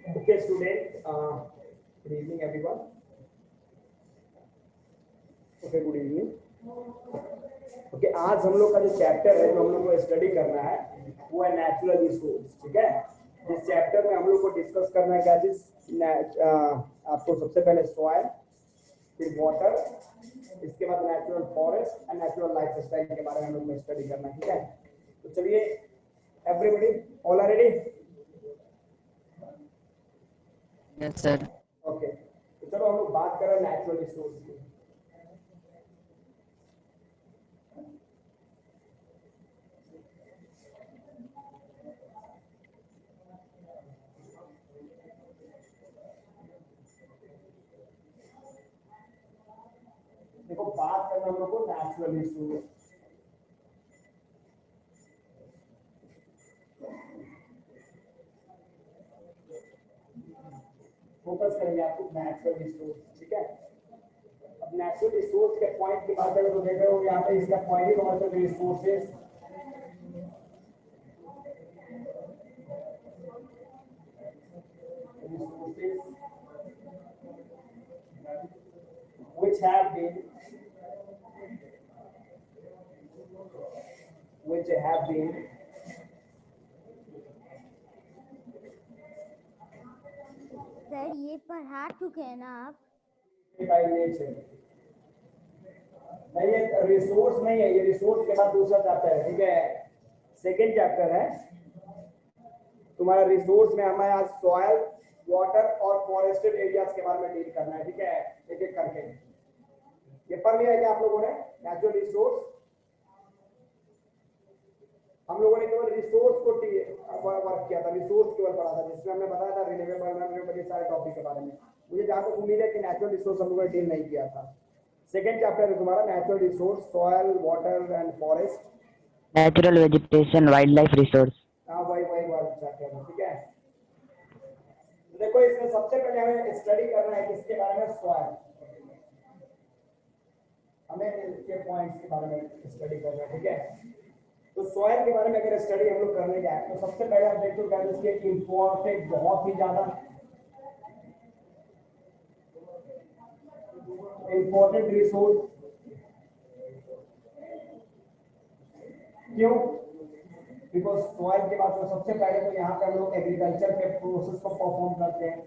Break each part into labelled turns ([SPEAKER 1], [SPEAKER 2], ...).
[SPEAKER 1] Okay, students, good evening, everyone. Okay, good evening. Okay, आज हम लोग का जो चैप्टर है जो हम लोग को स्टडी करना है वो है नेचुरल रिसोर्स. ठीक है, जिस चैप्टर में हम लोग को डिस्कस करना है क्या चीज, आपको सबसे पहले सॉइल, फिर वाटर, इसके बाद natural forest and natural life style के बारे में हम लोग को स्टडी करना है. ठीक है, तो चलिए, everybody all are ready?
[SPEAKER 2] Yes sir.
[SPEAKER 1] Okay, तो चलो हम लोग बात कर रहे हैं नेचुरल रिसोर्स की. देखो, बात करना हम लोग को नेचुरल रिसोर्स. फोकस करेंगे आपको नेचुरल रिसोर्स. ठीक है, अब नेचुरल रिसोर्स के पॉइंट की बात करें तो देख रहे हो यहाँ पे इसका पॉइंट ही कौन सा, resources. which have been
[SPEAKER 3] sir ये पढ़ा चुके हैं ना आप?
[SPEAKER 1] by nature. नहीं, ये रिसोर्स नहीं है, ये रिसोर्स के बाद दूसरा चैप्टर है. ठीक है, सेकेंड चैप्टर है तुम्हारा रिसोर्स में. हमें आज सॉइल, वाटर और फॉरेस्टेड एरियाज के बारे में डील करना है. ठीक है, एक एक करके. ये पढ़ लिया है क्या आप लोगों ने? नेचुरल रिसोर्स हम लोगों ने केवल रिसोर्स को वर्क किया था, रिसोर्स केवल पढ़ा था, जिसमें हमने बताया था रिन्यूएबल सारे टॉपिक के बारे में. मुझे जहां तक उम्मीद है कि नेचुरल रिसोर्स हम लोगों ने डील नहीं किया था. सेकेंड चैप्टर है तुम्हारा natural resource, soil, water and forest,
[SPEAKER 2] natural vegetation, wild life resource.
[SPEAKER 1] हाँ, वही वाला चैप्टर है. ठीक है, तो देखो इसमें सबसे पहले हमें स्टडी करना है किसके बारे में? सॉइल. हमें इसके पॉइंट्स के बारे में स्टडी करना है. ठीक है, तो सॉइल के बारे में अगर स्टडी हम लोग करने जाए तो सबसे पहले आप देखो क्या इसके इंपॉर्टेंट बहुत ही ज्यादा इंपॉर्टेंट रिसोर्स. क्यों? बिकॉज सॉइल के बाद तो सबसे पहले तो यहाँ पे हम लोग एग्रीकल्चर के प्रोसेस को परफॉर्म करते हैं.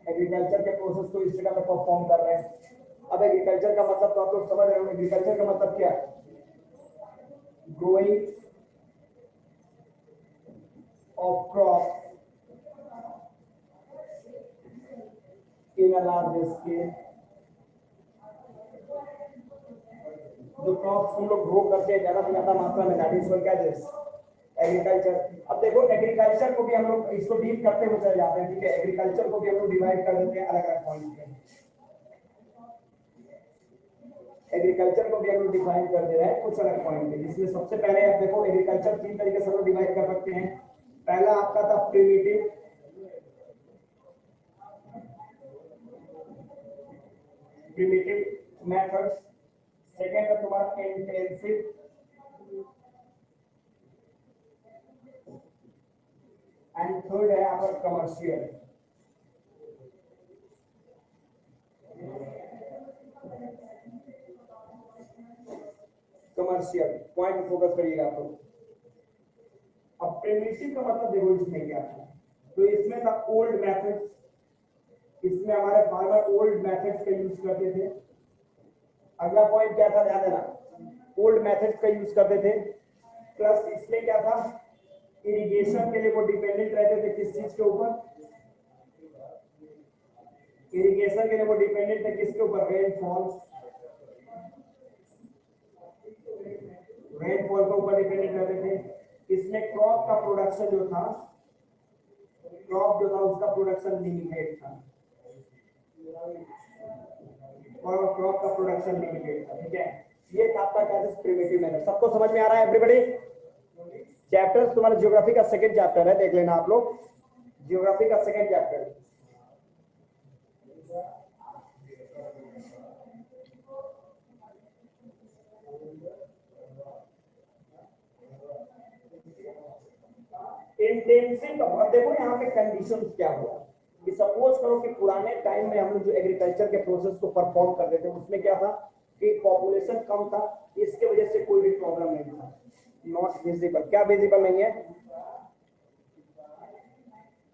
[SPEAKER 1] एग्रीकल्चर के प्रोसेस को इस जगह पे परफॉर्म कर रहे हैं. अब एग्रीकल्चर का मतलब तो आप लोग समझ रहे हो. एग्रीकल्चर का मतलब क्या है? Growing of crop in a large scale. जो क्रॉप्स हम लोग ग्रो करते हैं ज्यादा से ज्यादा मात्रा में, दैट इज कॉल्ड एग्रीकल्चर. अब देखो एग्रीकल्चर को भी हम लोग इसको डील करते हुए चले जाते हैं. ठीक है, एग्रीकल्चर को भी हम लोग डिवाइड कर देते हैं अलग अलग पॉइंट पे. एग्रीकल्चर को भी हम लोग डिफाइन कर दे रहे हैं कुछ अलग पॉइंट पे, जिसमें सबसे पहले आप देखो एग्रीकल्चर तीन तरीके से हम लोग डिवाइड कर सकते हैं. पहला आपका था प्रिमिटिव, मेथड्स. सेकेंड है तुम्हारा इंटेंसिव, एंड थर्ड है आपका कमर्शियल. कमर्शियल पॉइंट फोकस करिएगा आप लोग. अब प्रिमिटिव का मतलब देखो इसमें क्या था. तो इसमें था ओल्ड मेथड्स. इसमें हमारे फार्मर ओल्ड मेथड्स का यूज करते थे. अगला पॉइंट क्या था, ध्यान देना, ओल्ड मेथड्स का यूज करते थे. प्लस इसमें क्या था, इरिगेशन के लिए वो डिपेंडेंट रहते थे किस चीज के ऊपर? इरिगेशन के लिए वो डिपेंडेंट थे किसके ऊपर? रेनफॉल. रेनफॉल के ऊपर डिपेंडेंट रहते थे. इसमें क्रॉप का प्रोडक्शन जो था, उसका प्रोडक्शन लिमिटेड था. और क्रॉप का प्रोडक्शन लिमिटेड था. ठीक है, ये था आपका क्या है? Primitive method. सबको समझ में आ रहा है एवरीबॉडी? चैप्टर तुम्हारा ज्योग्राफी का सेकंड चैप्टर है, देख लेना आप लोग. ज्योग्राफी का सेकंड चैप्टर. इंटेंसिव का और देखो यहाँ पे कंडीशंस क्या हुआ कि सपोज करो कि पुराने टाइम में हम लोग जो एग्रीकल्चर के प्रोसेस को परफॉर्म करते थे उसमें क्या था कि पॉपुलेशन कम था, इसके वजह से कोई भी प्रॉब्लम नहीं था। नॉट विजिबल, क्या विजिबल नहीं है?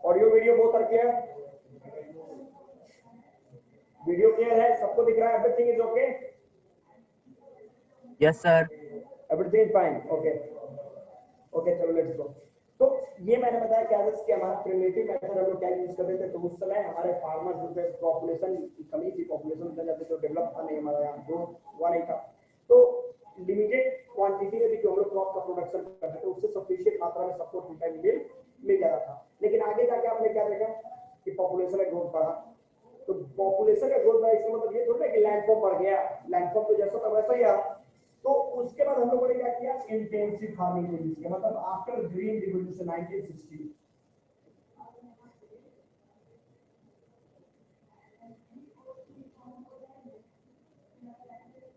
[SPEAKER 1] ऑडियो वीडियो बहुत क्लियर, वीडियो क्लियर है, सबको दिख रहा है? Everything is okay?
[SPEAKER 2] Yes, sir.
[SPEAKER 1] Everything is fine, okay okay, चलो लेट्स गो। तो ये मैंने बताया क्या कि हमारा प्रिमिटिव मेथड हम लोग क्या यूज करते थे, तो उस समय हमारे फार्मर्स जो थे पॉपुलेशन की कमी थी, पॉपुलेशन इतना ज्यादा तो डेवलप था नहीं हमारा यहाँ, जो हुआ नहीं था, तो लिमिटेड क्वांटिटी में भी जो हम लोग क्रॉप का प्रोडक्शन करते थे उससे सफिशिएंट मात्रा में सबको फुल टाइम मिल जाता था। लेकिन आगे जाके आपने क्या देखा कि पॉपुलेशन का ग्रोथ बढ़ा, तो पॉपुलेशन का ग्रोथ बढ़ा इसका मतलब ये थोड़ा है कि लैंडफॉर्म बढ़ गया, लैंडफॉर्म तो जैसा था वैसा ही आ, तो उसके बाद हम लोगों ने क्या किया, इंटेंसिव फार्मिंग को यूज किया, मतलब after green revolution 1960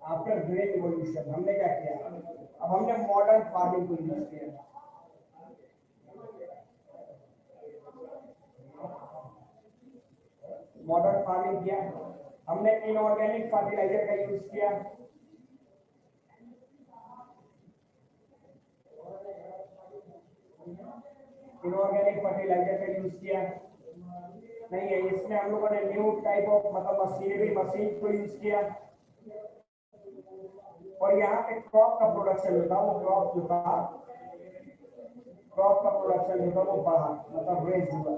[SPEAKER 1] after great revolution हमने क्या किया, अब हमने मॉडर्न फार्मिंग को यूज किया। मॉडर्न फार्मिंग किया हमने, इनऑर्गेनिक फर्टिलाइजर का यूज किया, इनऑर्गेनिक फर्टिलाइजर का यूज किया नहीं है, इसमें हम लोगों ने न्यू टाइप ऑफ मतलब मशीन को यूज किया, और यहाँ पे क्रॉप का प्रोडक्शन जो था वो क्रॉप का प्रोडक्शन जो था वो बढ़ा, मतलब रेज हुआ,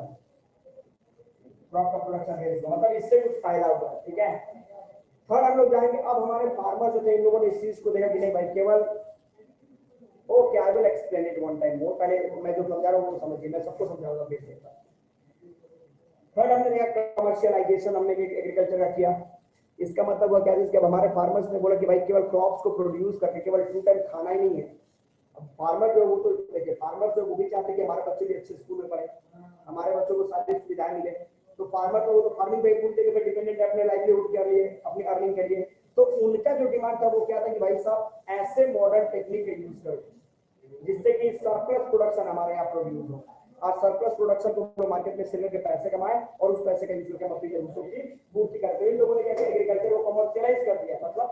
[SPEAKER 1] क्रॉप का प्रोडक्शन रेज हुआ, मतलब इससे कुछ फायदा हुआ। ठीक है, थर्ड हम लोग जाएंगे, अब हमारे फार्मर जो थे इन लोगों ने इस चीज को देखा कि नहीं भाई केवल okay I will explain it one time more, पहले मैं जो समझा रहा हूँ वो समझिए, मैं सबको समझाऊंगा फिर से। थर्ड हमने देखा कमर्शियलाइजेशन हमने एग्रीकल्चर का किया, इसका मतलब हुआ क्या, कि हमारे फार्मर्स ने बोला कि भाई केवल क्रॉप्स को प्रोड्यूस करके केवल 2 टाइम खाना ही नहीं है। अब फार्मर जो वो तो देखिए, फार्मर जो वो भी चाहते हैं कि हमारे बच्चे भी अच्छे स्कूल में पढ़े, हमारे बच्चों को सारी सुविधाएं मिले, तो फार्मर तो वो तो फार्मिंग पे पूछते कि डिपेंडेंट है अपने लाइवलीहुड के लिए, अपनी अर्निंग के लिए, तो उनका जो डिमांड था वो क्या था कि भाई साहब ऐसे मॉडर्न टेक्निक का यूज करो जिससे कि सरप्लस प्रोडक्शन हमारे यहाँ प्रोड्यूस हो, और सरप्लस प्रोडक्शन को मार्केट में सेल करके पैसे कमाए और उस पैसे का यूज करके हम अपनी जरूरतों की पूर्ति करते हैं। इन लोगों ने क्या किया, एग्रीकल्चर को कमर्शियलाइज कर दिया, मतलब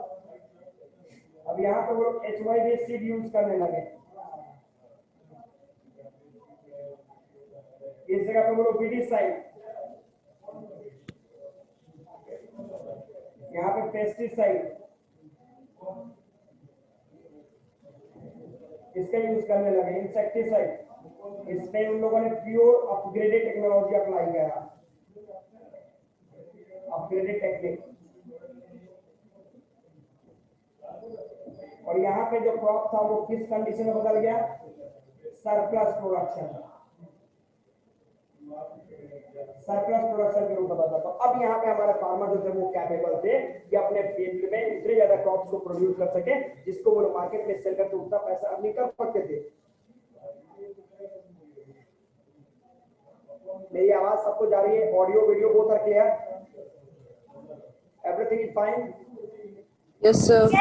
[SPEAKER 1] अब यहाँ पे वो लोग HYV सीड यूज करने लगे, इस जगह पे वो लोग विडिसाइड, यहाँ पे पेस्टिसाइड इसका यूज करने लगे, इंसेक्टिसाइड, इसमें उन लोगों ने प्योर अपग्रेडेड टेक्नोलॉजी अप्लाई किया, अपग्रेडेड टेक्निक, और यहाँ पे जो क्रॉप था वो किस कंडीशन में बदल गया, सरप्लस प्रोडक्शन, सरप्लस प्रोडक्शन के रूप में बदला। तो अब यहाँ पे हमारे फार्मर जो थे वो कैपेबल थे कि अपने फील्ड में इतने ज्यादा क्रॉप्स को प्रोड्यूस कर सके जिसको वो मार्केट में सेल करके उतना पैसा अर्निंग कर सकते थे। मेरी आवाज सबको जा रही है, audio video both are clear, everything is fine?
[SPEAKER 4] Yes sir.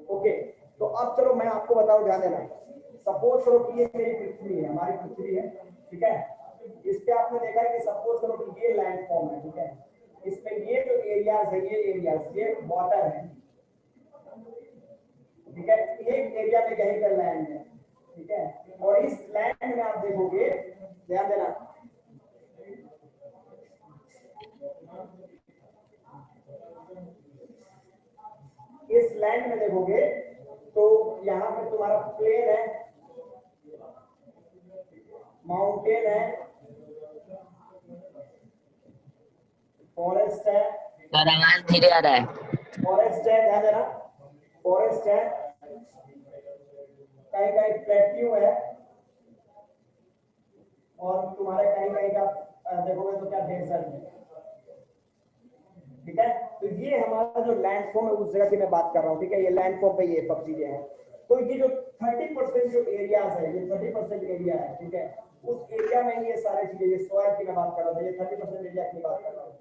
[SPEAKER 1] Okay, तो अब चलो मैं आपको बताऊं, ध्यान देना, सपोज करो कि ये मेरी पृथ्वी है, हमारी पृथ्वी है, ठीक है, इस पे आपने देखा है कि सपोज करो कि ये लैंड फॉर्म है, ठीक है, इसमें ये जो एरियाज है ये एरियाज ये वाटर है, ठीक है, एक एरिया में कहीं पर लैंड है, ठीक है, और इस लैंड में आप देखोगे, ध्यान देना, इस लैंड में देखोगे तो यहाँ पे तुम्हारा प्लेन है, माउंटेन है, फॉरेस्ट है,
[SPEAKER 2] सर आवाज धीरे आ रहा है।
[SPEAKER 1] फॉरेस्ट है, ध्यान देना, फॉरेस्ट है, कहीं कहीं प्लेट्यू है, और तुम्हारे कहीं कहीं का देखोगे तो क्या डेजर्ट है, ठीक है। तो ये हमारा जो लैंड फॉर्म है उस जगह की मैं बात कर रहा हूँ, ठीक है, ये लैंड फॉर्म पे ये सब चीजें हैं। तो ये जो 30% जो एरियाज है, ये 30% एरिया है, ठीक है, उस एरिया में ये सारी चीजें, ये सॉइल की मैं बात कर रहा था, ये 30% एरिया की बात कर रहा हूँ।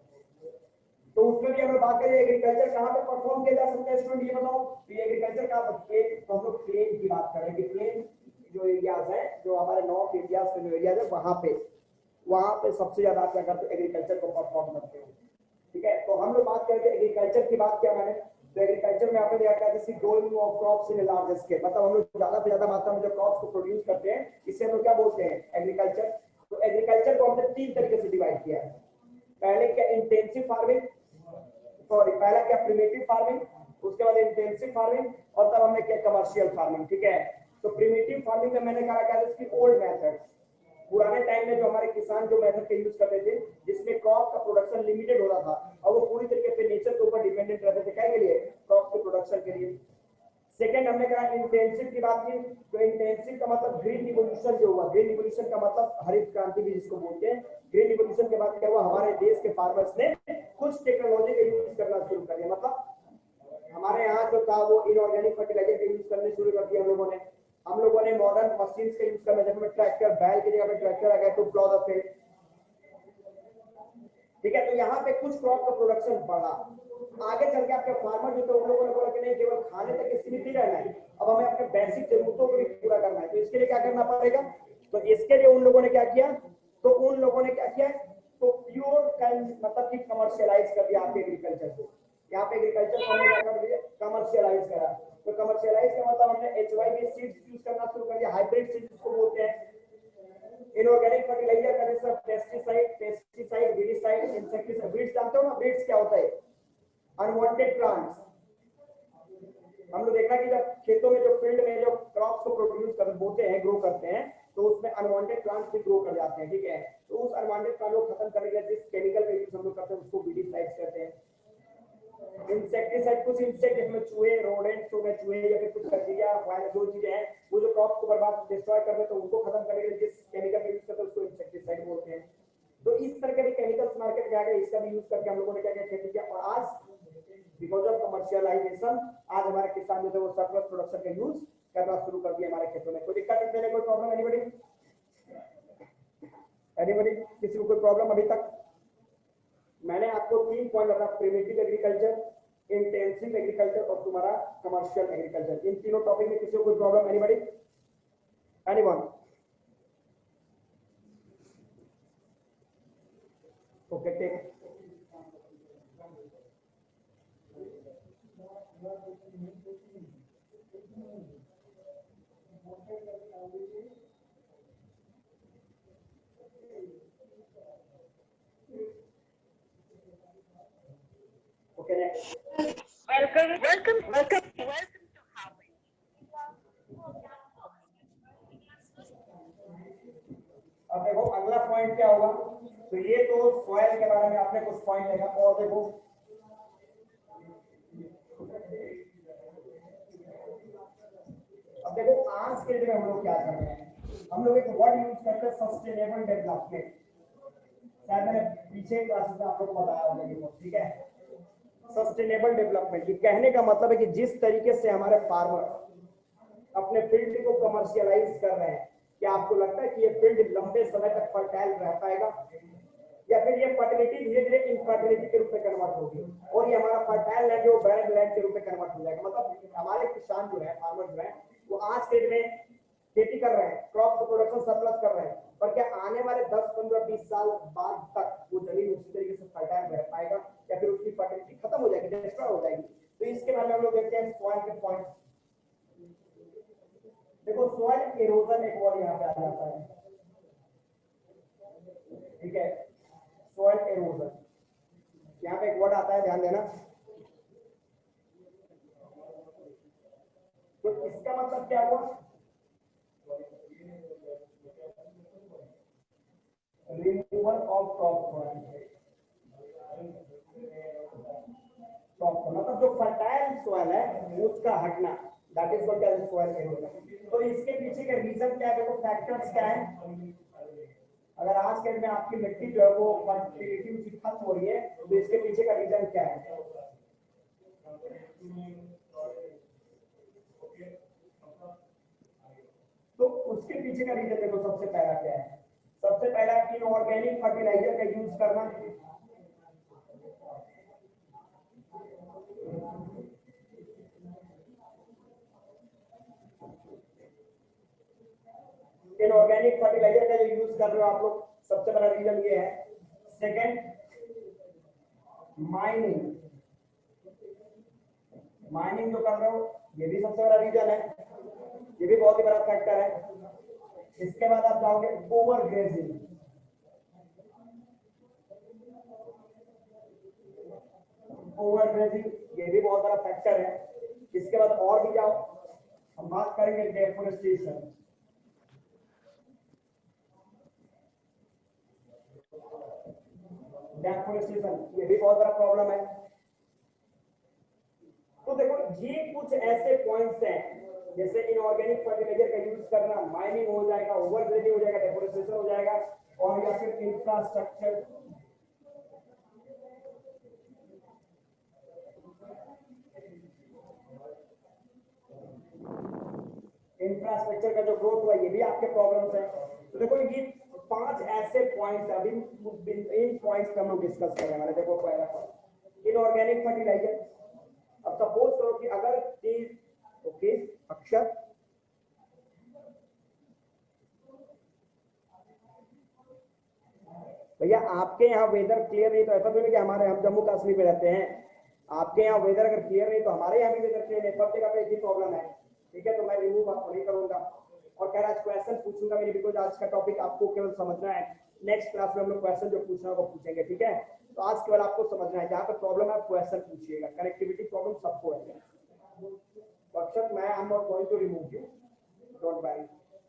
[SPEAKER 1] तो उसमें भी अगर बात करें एग्रीकल्चर कहाँ पे परफॉर्म किया जा सकता है स्टूडेंट, ये बताओ। तो एग्रीकल्चर का हम लोग प्लेन की बात कर रहे हैं कि प्लेन जो एरियाज है, जो हमारे नॉर्थ एरिया के जो एरिया है वहां पे सबसे ज्यादा क्या करते हैं, एग्रीकल्चर को परफॉर्म करते हैं। ठीक है, तो हम लोग बात करेंगे एग्रीकल्चर की। बात किया मैंने, तो एग्रीकल्चर में आपने देखा जैसे growing of crops in large scale, मतलब हम लोग ज्यादा से ज्यादा मात्रा में जो क्रॉप्स को प्रोड्यूस करते हैं, इसे हम लोग क्या बोलते हैं, एग्रीकल्चर। तो एग्रीकल्चर को हमने 3 तरीके से डिवाइड किया है। पहले क्या इंटेंसिव फार्मिंग, सॉरी पहला क्या प्रिमिटिव फार्मिंग, उसके बाद इंटेंसिव फार्मिंग, और तब हमने क्या कमर्शियल फार्मिंग। ठीक है, तो प्रिमिटिव फार्मिंग में मैंने कहा क्या इसकी ओल्ड मेथड, पुराने टाइम में जो हमारे किसान जो मेथड के यूज करते थे, जिसमें क्रॉप का प्रोडक्शन लिमिटेड होता था और वो पूरी तरीके से नेचर के ऊपर डिपेंडेंट रहते थे, क्या के लिए, क्रॉप के प्रोडक्शन के लिए। सेकंड हमने कहा इंटेंसिव की बात की, तो इंटेंसिव का मतलब ग्रीन रिवॉल्यूशन जो हुआ, ग्रीन रिवॉल्यूशन का मतलब हरित क्रांति भी जिसको बोलते हैं। ग्रीन रिवॉल्यूशन के बाद क्या हुआ, हमारे देश के फार्मर्स ने कुछ टेक्नोलॉजी का यूज करना शुरू कर दिया, मतलब हमारे यहाँ जो था वो इनऑर्गेनिक फर्टिलाइजर का यूज करने शुरू कर दिया हम लोगों ने मॉडर्न मशीन का यूज करना, जैसे ट्रैक्टर, बैल की जगह पे ट्रैक्टर आ गया टू प्लॉ द फील्ड। ठीक है, तो यहाँ पे कुछ क्रॉप का प्रोडक्शन बढ़ा। आगे चल के आपके फार्मर जो थे उन लोगों ने बोला कि नहीं केवल खाने तक सीमित नहीं रहना है, अब हमें अपने बेसिक जरूरतों को भी पूरा करना है। तो इसके लिए क्या करना पड़ेगा, तो इसके लिए उन लोगों ने क्या किया, तो प्योर मतलब कि कमर्शियलाइज कर दिया आपके एग्रीकल्चर को। यहाँ पे एग्रीकल्चर को हमने क्या कर दिया, कमर्शियलाइज करा। तो कमर्शियलाइज का मतलब हमने HYB सीड्स यूज करना शुरू कर दिया, हाइब्रिड सीड्स को बोलते हैं। इनऑर्गेनिक फर्टिलाइजर का जैसे पेस्टिसाइड, वीडिसाइड, इंसेक्टिसाइड। वीड्स जानते हो ना, वीड्स क्या होता है, अनवांटेड प्लांट्स। हम लोग देखा कि जब खेतों में जो फील्ड में जो क्रॉप्स को प्रोड्यूस कर बोते हैं, ग्रो करते हैं, तो उसमें अनवांटेड प्लांट्स भी ग्रो कर जाते हैं। ठीक है, तो उस अनवांटेड प्लांट को खत्म करने के लिए जिस केमिकल का यूज हम लोग करते हैं उसको वीडिसाइड्स कहते हैं। इंसेक्टिसाइड, कुछ इंसेक्ट जिसमें चूहे, रोडेंट्स हो गए चूहे या फिर कुछ बैक्टीरिया, वायरस, जो चीजें हैं वो जो क्रॉप को बर्बाद डिस्ट्रॉय कर देते हैं, तो उनको खत्म करने के लिए जिस केमिकल का यूज करते हैं उसको इंसेक्टिसाइड बोलते हैं। तो इस तरह के भी केमिकल्स मार्केट में आ गए, इसका भी यूज करके हम लोगों ने क्या क्या खेती किया। और आज बिकॉज ऑफ कमर्शियलाइजेशन आज हमारे किसान जो थे वो सरप्लस प्रोडक्शन का यूज करना शुरू कर दिया हमारे खेतों में। कोई दिक्कत नहीं, कोई प्रॉब्लम, एनीबॉडी, किसी को कोई प्रॉब्लम अभी तक? मैंने आपको 3 पॉइंट बताया, प्रिमिटिव एग्रीकल्चर, इंटेंसिव एग्रीकल्चर और तुम्हारा कमर्शियल एग्रीकल्चर। इन तीनों टॉपिक में किसी को कोई problem, anybody, anyone? Okay, take. Okay, next.
[SPEAKER 5] Welcome to Howie.
[SPEAKER 1] अब देखो अगला पॉइंट क्या होगा, तो ये तो सॉइल के बारे में आपने कुछ पॉइंट देखा। और देखो अब देखो आज के दिन हम लोग क्या कर रहे हैं, हम लोग एक वर्ड यूज करते हैं सस्टेनेबल डेवलपमेंट। शायद मैंने पीछे क्लासेस में आप लोग को बताया होगा ये, ठीक है। सस्टेनेबल डेवलपमेंट ये कहने का मतलब है कि जिस तरीके से हमारे फार्मर अपने फील्ड को कमर्शियलाइज कर रहे हैं, क्या आपको लगता है कि ये फील्ड लंबे समय तक फर्टाइल रह पाएगा, या फिर ये फर्टिलिटी धीरे धीरे इनफर्टिलिटी के रूप में कन्वर्ट होगी और ये हमारा फर्टाइल लैंड जो बैरन लैंड के रूप में कन्वर्ट हो जाएगा? मतलब हमारे किसान जो है, फार्मर जो है, वो आज के दिन में खेती कर रहे हैं, क्रॉप प्रोडक्शन सरप्लस कर रहे हैं, पर क्या आने वाले 10, 15, 20 साल बाद तक वो जमीन उसी तरीके से फर्टाइल रह पाएगा, या फिर उसकी फर्टिलिटी खत्म हो जाएगी, डिस्ट्रॉय हो जाएगी? तो इसके बारे में हम लोग देखते हैं सॉइल के पॉइंट्स। देखो सॉइल इरोजन एक और यहाँ पे आ जाता है, ठीक है, सॉइल इरोजन। यहाँ पे एक वर्ड आता है, ध्यान देना। तो इसका मतलब क्या हुआ, रिमूवल ऑफ टॉप सॉइल। मतलब जो फर्टाइल सॉइल है उसका हटना, that is what is soil erosion. तो इसके पीछे का रीजन क्या है, देखो फैक्टर्स क्या है। अगर आज के में आपकी मिट्टी जो है वो फर्टिलिटी उसकी खत्म हो रही है, तो इसके पीछे का रीजन क्या है? तो उसके पीछे का रीजन देखो सबसे पहला क्या है, सबसे पहला इनऑर्गेनिक फर्टिलाइजर का यूज करना। इनऑर्गेनिक फर्टिलाइजर का जो यूज कर रहे हो आप लोग, सबसे बड़ा रीजन ये है। सेकंड, माइनिंग जो कर रहे हो, ये भी सबसे बड़ा रीजन है, ये भी बहुत ही बड़ा फैक्टर है। इसके बाद आप जाओगे ओवर ग्रेजिंग। ये भी बहुत बड़ा फैक्टर है। इसके बाद और भी जाओ, हम बात करेंगे डेफोरेस्टेशन। ये भी बहुत बड़ा प्रॉब्लम है। तो देखो ये कुछ ऐसे पॉइंट्स हैं, जैसे इनऑर्गेनिक फर्टिलाइजर का यूज करना, माइनिंग हो जाएगा, ओवर ग्रेजिंग हो जाएगा, डेफोरेस्टेशन हो जाएगा, और या फिर इंफ्रास्ट्रक्चर। इंफ्रास्ट्रक्चर का जो ग्रोथ हुआ, ये भी आपके प्रॉब्लम्स हैं। तो देखो ये 5 ऐसे पॉइंट्स, अभी इन पॉइंट्स का हम लोग डिस्कस करेंगे। हमारे देखो पहला पॉइंट इनऑर्गेनिक फर्टिलाइजर। अब सपोज करो कि अगर ओके अक्षर, भैया आपके यहाँ वेदर क्लियर नहीं तो ऐसा तो नहीं कि हमारे, हम जम्मू कश्मीर में रहते हैं, आपके यहाँ वेदर अगर क्लियर नहीं तो हमारे यहाँ भी वेदर क्लियर नहीं, सब जगह पे एक ही प्रॉब्लम है। ठीक है, तो मैं रिमूव आपको नहीं करूंगा और कह रहा क्वेश्चन पूछूंगा मेरी, बिकॉज आज का टॉपिक आपको केवल समझना है। नेक्स्ट क्लास में हम लोग क्वेश्चन जो पूछना है वो पूछेंगे। ठीक है, तो आज केवल आपको समझना है, जहाँ पे प्रॉब्लम है क्वेश्चन पूछिएगा। कनेक्टिविटी प्रॉब्लम सबको है। अक्षर मैं I am not going to remove you, don't worry.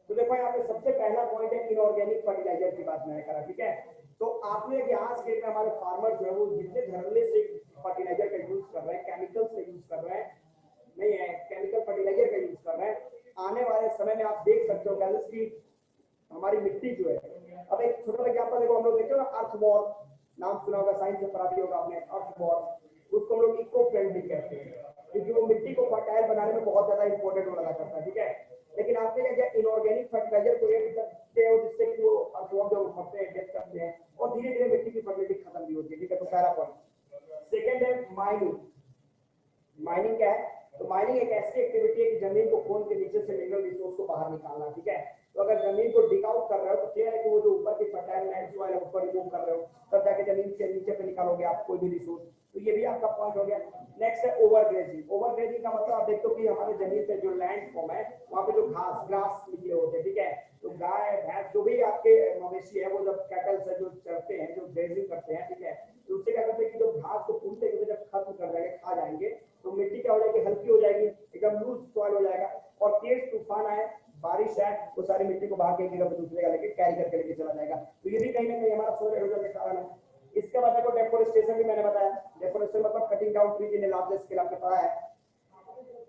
[SPEAKER 1] तो देखो यहाँ पे सबसे पहला पॉइंट है इनऑर्गेनिक फर्टिलाइजर की बात मैंने करा। ठीक है, तो आपने कि आज के में हमारे फार्मर जो है वो जितने धरले से फर्टिलाइजर का यूज कर रहे हैं, केमिकल से यूज कर रहे हैं, नहीं है केमिकल फर्टिलाइजर का यूज कर रहे हैं, आने वाले समय में आप देख सकते हो गाइस कि हमारी मिट्टी जो है, अब एक छोटा एग्जांपल देखो, हम लोग देखते हो ना अर्थ वॉर, नाम सुना होगा, साइंस में पढ़ा भी होगा आपने, अर्थ वॉर, उसको हम लोग इको फ्रेंडली कहते हैं, क्योंकि वो मिट्टी को फर्टाइल बनाने में बहुत ज्यादा इंपॉर्टेंट रोल अदा करता है। ठीक है, लेकिन आपने क्या किया, इनऑर्गेनिक फर्टिलाइजर को एक करते हो जिससे कि वो अर्थ वॉर जो फंसते हैं, डेथ करते हैं, और धीरे धीरे मिट्टी की फर्टिलिटी खत्म भी होती है। ठीक है, तो पहला पॉइंट। सेकेंड है माइनिंग। माइनिंग क्या है? तो माइनिंग एक ऐसी एक्टिविटी है कि जमीन को खोद के नीचे से मिनरल रिसोर्स को बाहर निकालना। ठीक है, तो अगर जमीन को डिग आउट कर रहे हो तो क्लियर है कि वो जो ऊपर की फर्टाइल लैंड जो है ऊपर रिमूव कर रहे हो, तब जाके जमीन के नीचे पे निकालोगे आप कोई भी रिसोर्स। तो ये भी आपका पॉइंट हो गया। नेक्स्ट है ओवर ग्रेजिंग। ओवर ग्रेजिंग का मतलब आप देखते हो कि हमारे जमीन पे जो लैंड फॉर्म है वहां पे जो घास ग्रास निकले होते हैं। ठीक है, तो गाय भैंस जो भी आपके मवेशी है वो जब कैटल से जो चरते हैं, जो ग्रेजिंग करते हैं, ठीक है, तो उससे क्या करते हैं कि जो घास को पूछते हैं जब खत्म कर जाएंगे, खा जाएंगे, तो मिट्टी क्या हो जाएगी, हल्की हो जाएगी, एकदम लूज सॉइल हो जाएगा, और तेज तूफान आए, बारिश है, वो सारी मिट्टी को भाग के एक जगह पे दूसरी जगह लेके कैरी करके लेके चला जाएगा। तो ये भी कहीं ना कहीं हमारा सोइल एरोजन के कारण है। इसके बाद देखो डेफोरेस्टेशन भी मैंने बताया। डेफोरेस्टेशन मतलब cutting down trees in large scale, आपने पढ़ा है।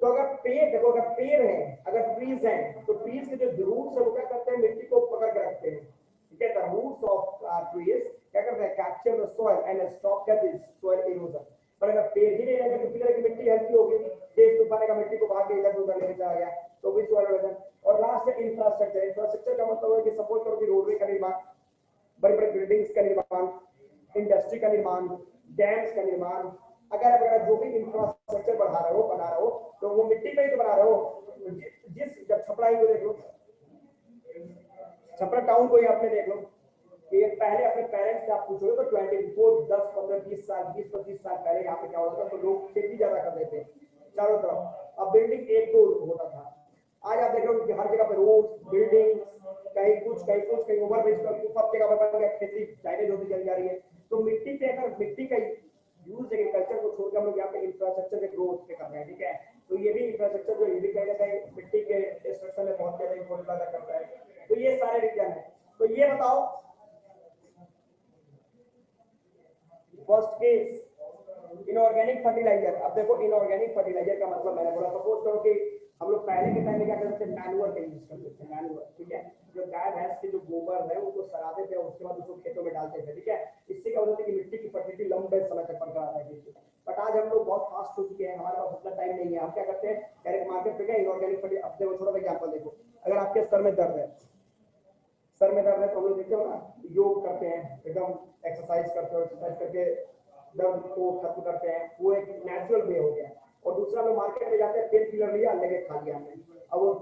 [SPEAKER 1] तो अगर पेड़ देखो, अगर पेड़ है, अगर ट्रीज हैं, तो ट्रीज के जो रूट्स है वो क्या करते हैं, मिट्टी को पकड़ के रखते हैं। ठीक है, द रूट्स ऑफ ट्रीज क्या करते हैं, capture the soil and stop that soil erosion. पर अगर पेड़ ही नहीं रहेगा तो किसी तरह की मिट्टी हल्की होगी, तेज तूफान का मिट्टी को भाग के इधर उधर लेके चला गया, तो भी सॉइल इरोजन। और लास्ट है इंफ्रास्ट्रक्चर। इंफ्रास्ट्रक्चर का मतलब है कि सपोज करो कि रोडवे का निर्माण, बड़ी बड़ी बिल्डिंग्स का निर्माण, इंडस्ट्री का निर्माण, डैम्स का निर्माण, अगर जो भी इंफ्रास्ट्रक्चर बना रहे हो तो वो मिट्टी का ही तो बना रहे हो। जिस जब छपरा ही को देख लो, छपरा टाउन को ही आपने देख लो कि पहले अपने पेरेंट्स से आप पूछोगे तो 24 10 15 20 साल 20 25 साल पहले यहाँ पे क्या होता था, तो लोग खेती ज्यादा कर देते चारों तरफ, अब बिल्डिंग एक दो होता था। आज आप देख रहे हो कि हर जगह पे रोड, बिल्डिंग, कहीं कुछ कहीं ओवरब्रिज, सब जगह पर खेती चाइनीज होती चली जा रही है। तो मिट्टी पे अगर मिट्टी का यूज एग्रीकल्चर को छोड़कर हम लोग यहाँ पे इंफ्रास्ट्रक्चर के ग्रोथ पे कर रहे हैं। ठीक है, तो ये भी इंफ्रास्ट्रक्चर जो ये भी कहीं ना कहीं मिट्टी के डिस्ट्रक्शन में बहुत ज्यादा इंपॉर्टेंट अदा करता है। तो ये सारे रीजन है। तो ये बताओ फर्स्ट केस इनऑर्गेनिक फर्टिलाइजर। अब देखो इनऑर्गेनिक फर्टिलाइजर का मतलब मैंने बोला, सपोज करो कि हम लोग पहले के टाइम में क्या करते थे, मैन्युअर का यूज करते थे, मैन्युअर। ठीक है, जो गाय भैंस के जो गोबर है उनको सड़ाते थे, उसके बाद उसको खेतों में डालते थे। ठीक है, इससे क्या होता है कि मिट्टी की फर्टिलिटी लंबे समय तक बरकरार रहती थी। बट आज हम लोग बहुत फास्ट हो चुके हैं, हमारे पास उतना टाइम नहीं है। हम क्या करते हैं, डायरेक्ट मार्केट पे गए, इनऑर्गेनिक फर्टिलाइजर। अब देखो छोटा एग्जांपल देखो, अगर आपके सर में दर्द है, तो हम लोग देखते हो ना, योग करते हैं, एकदम एक्सरसाइज करते हो, एक्सरसाइज करके दर्द को खत्म करते हैं, वो एक नेचुरल वे हो गया। और दूसरा, लोग मार्केट में जाते हैं, पेन किलर लिया, लेके खा लिया हमने, अब वो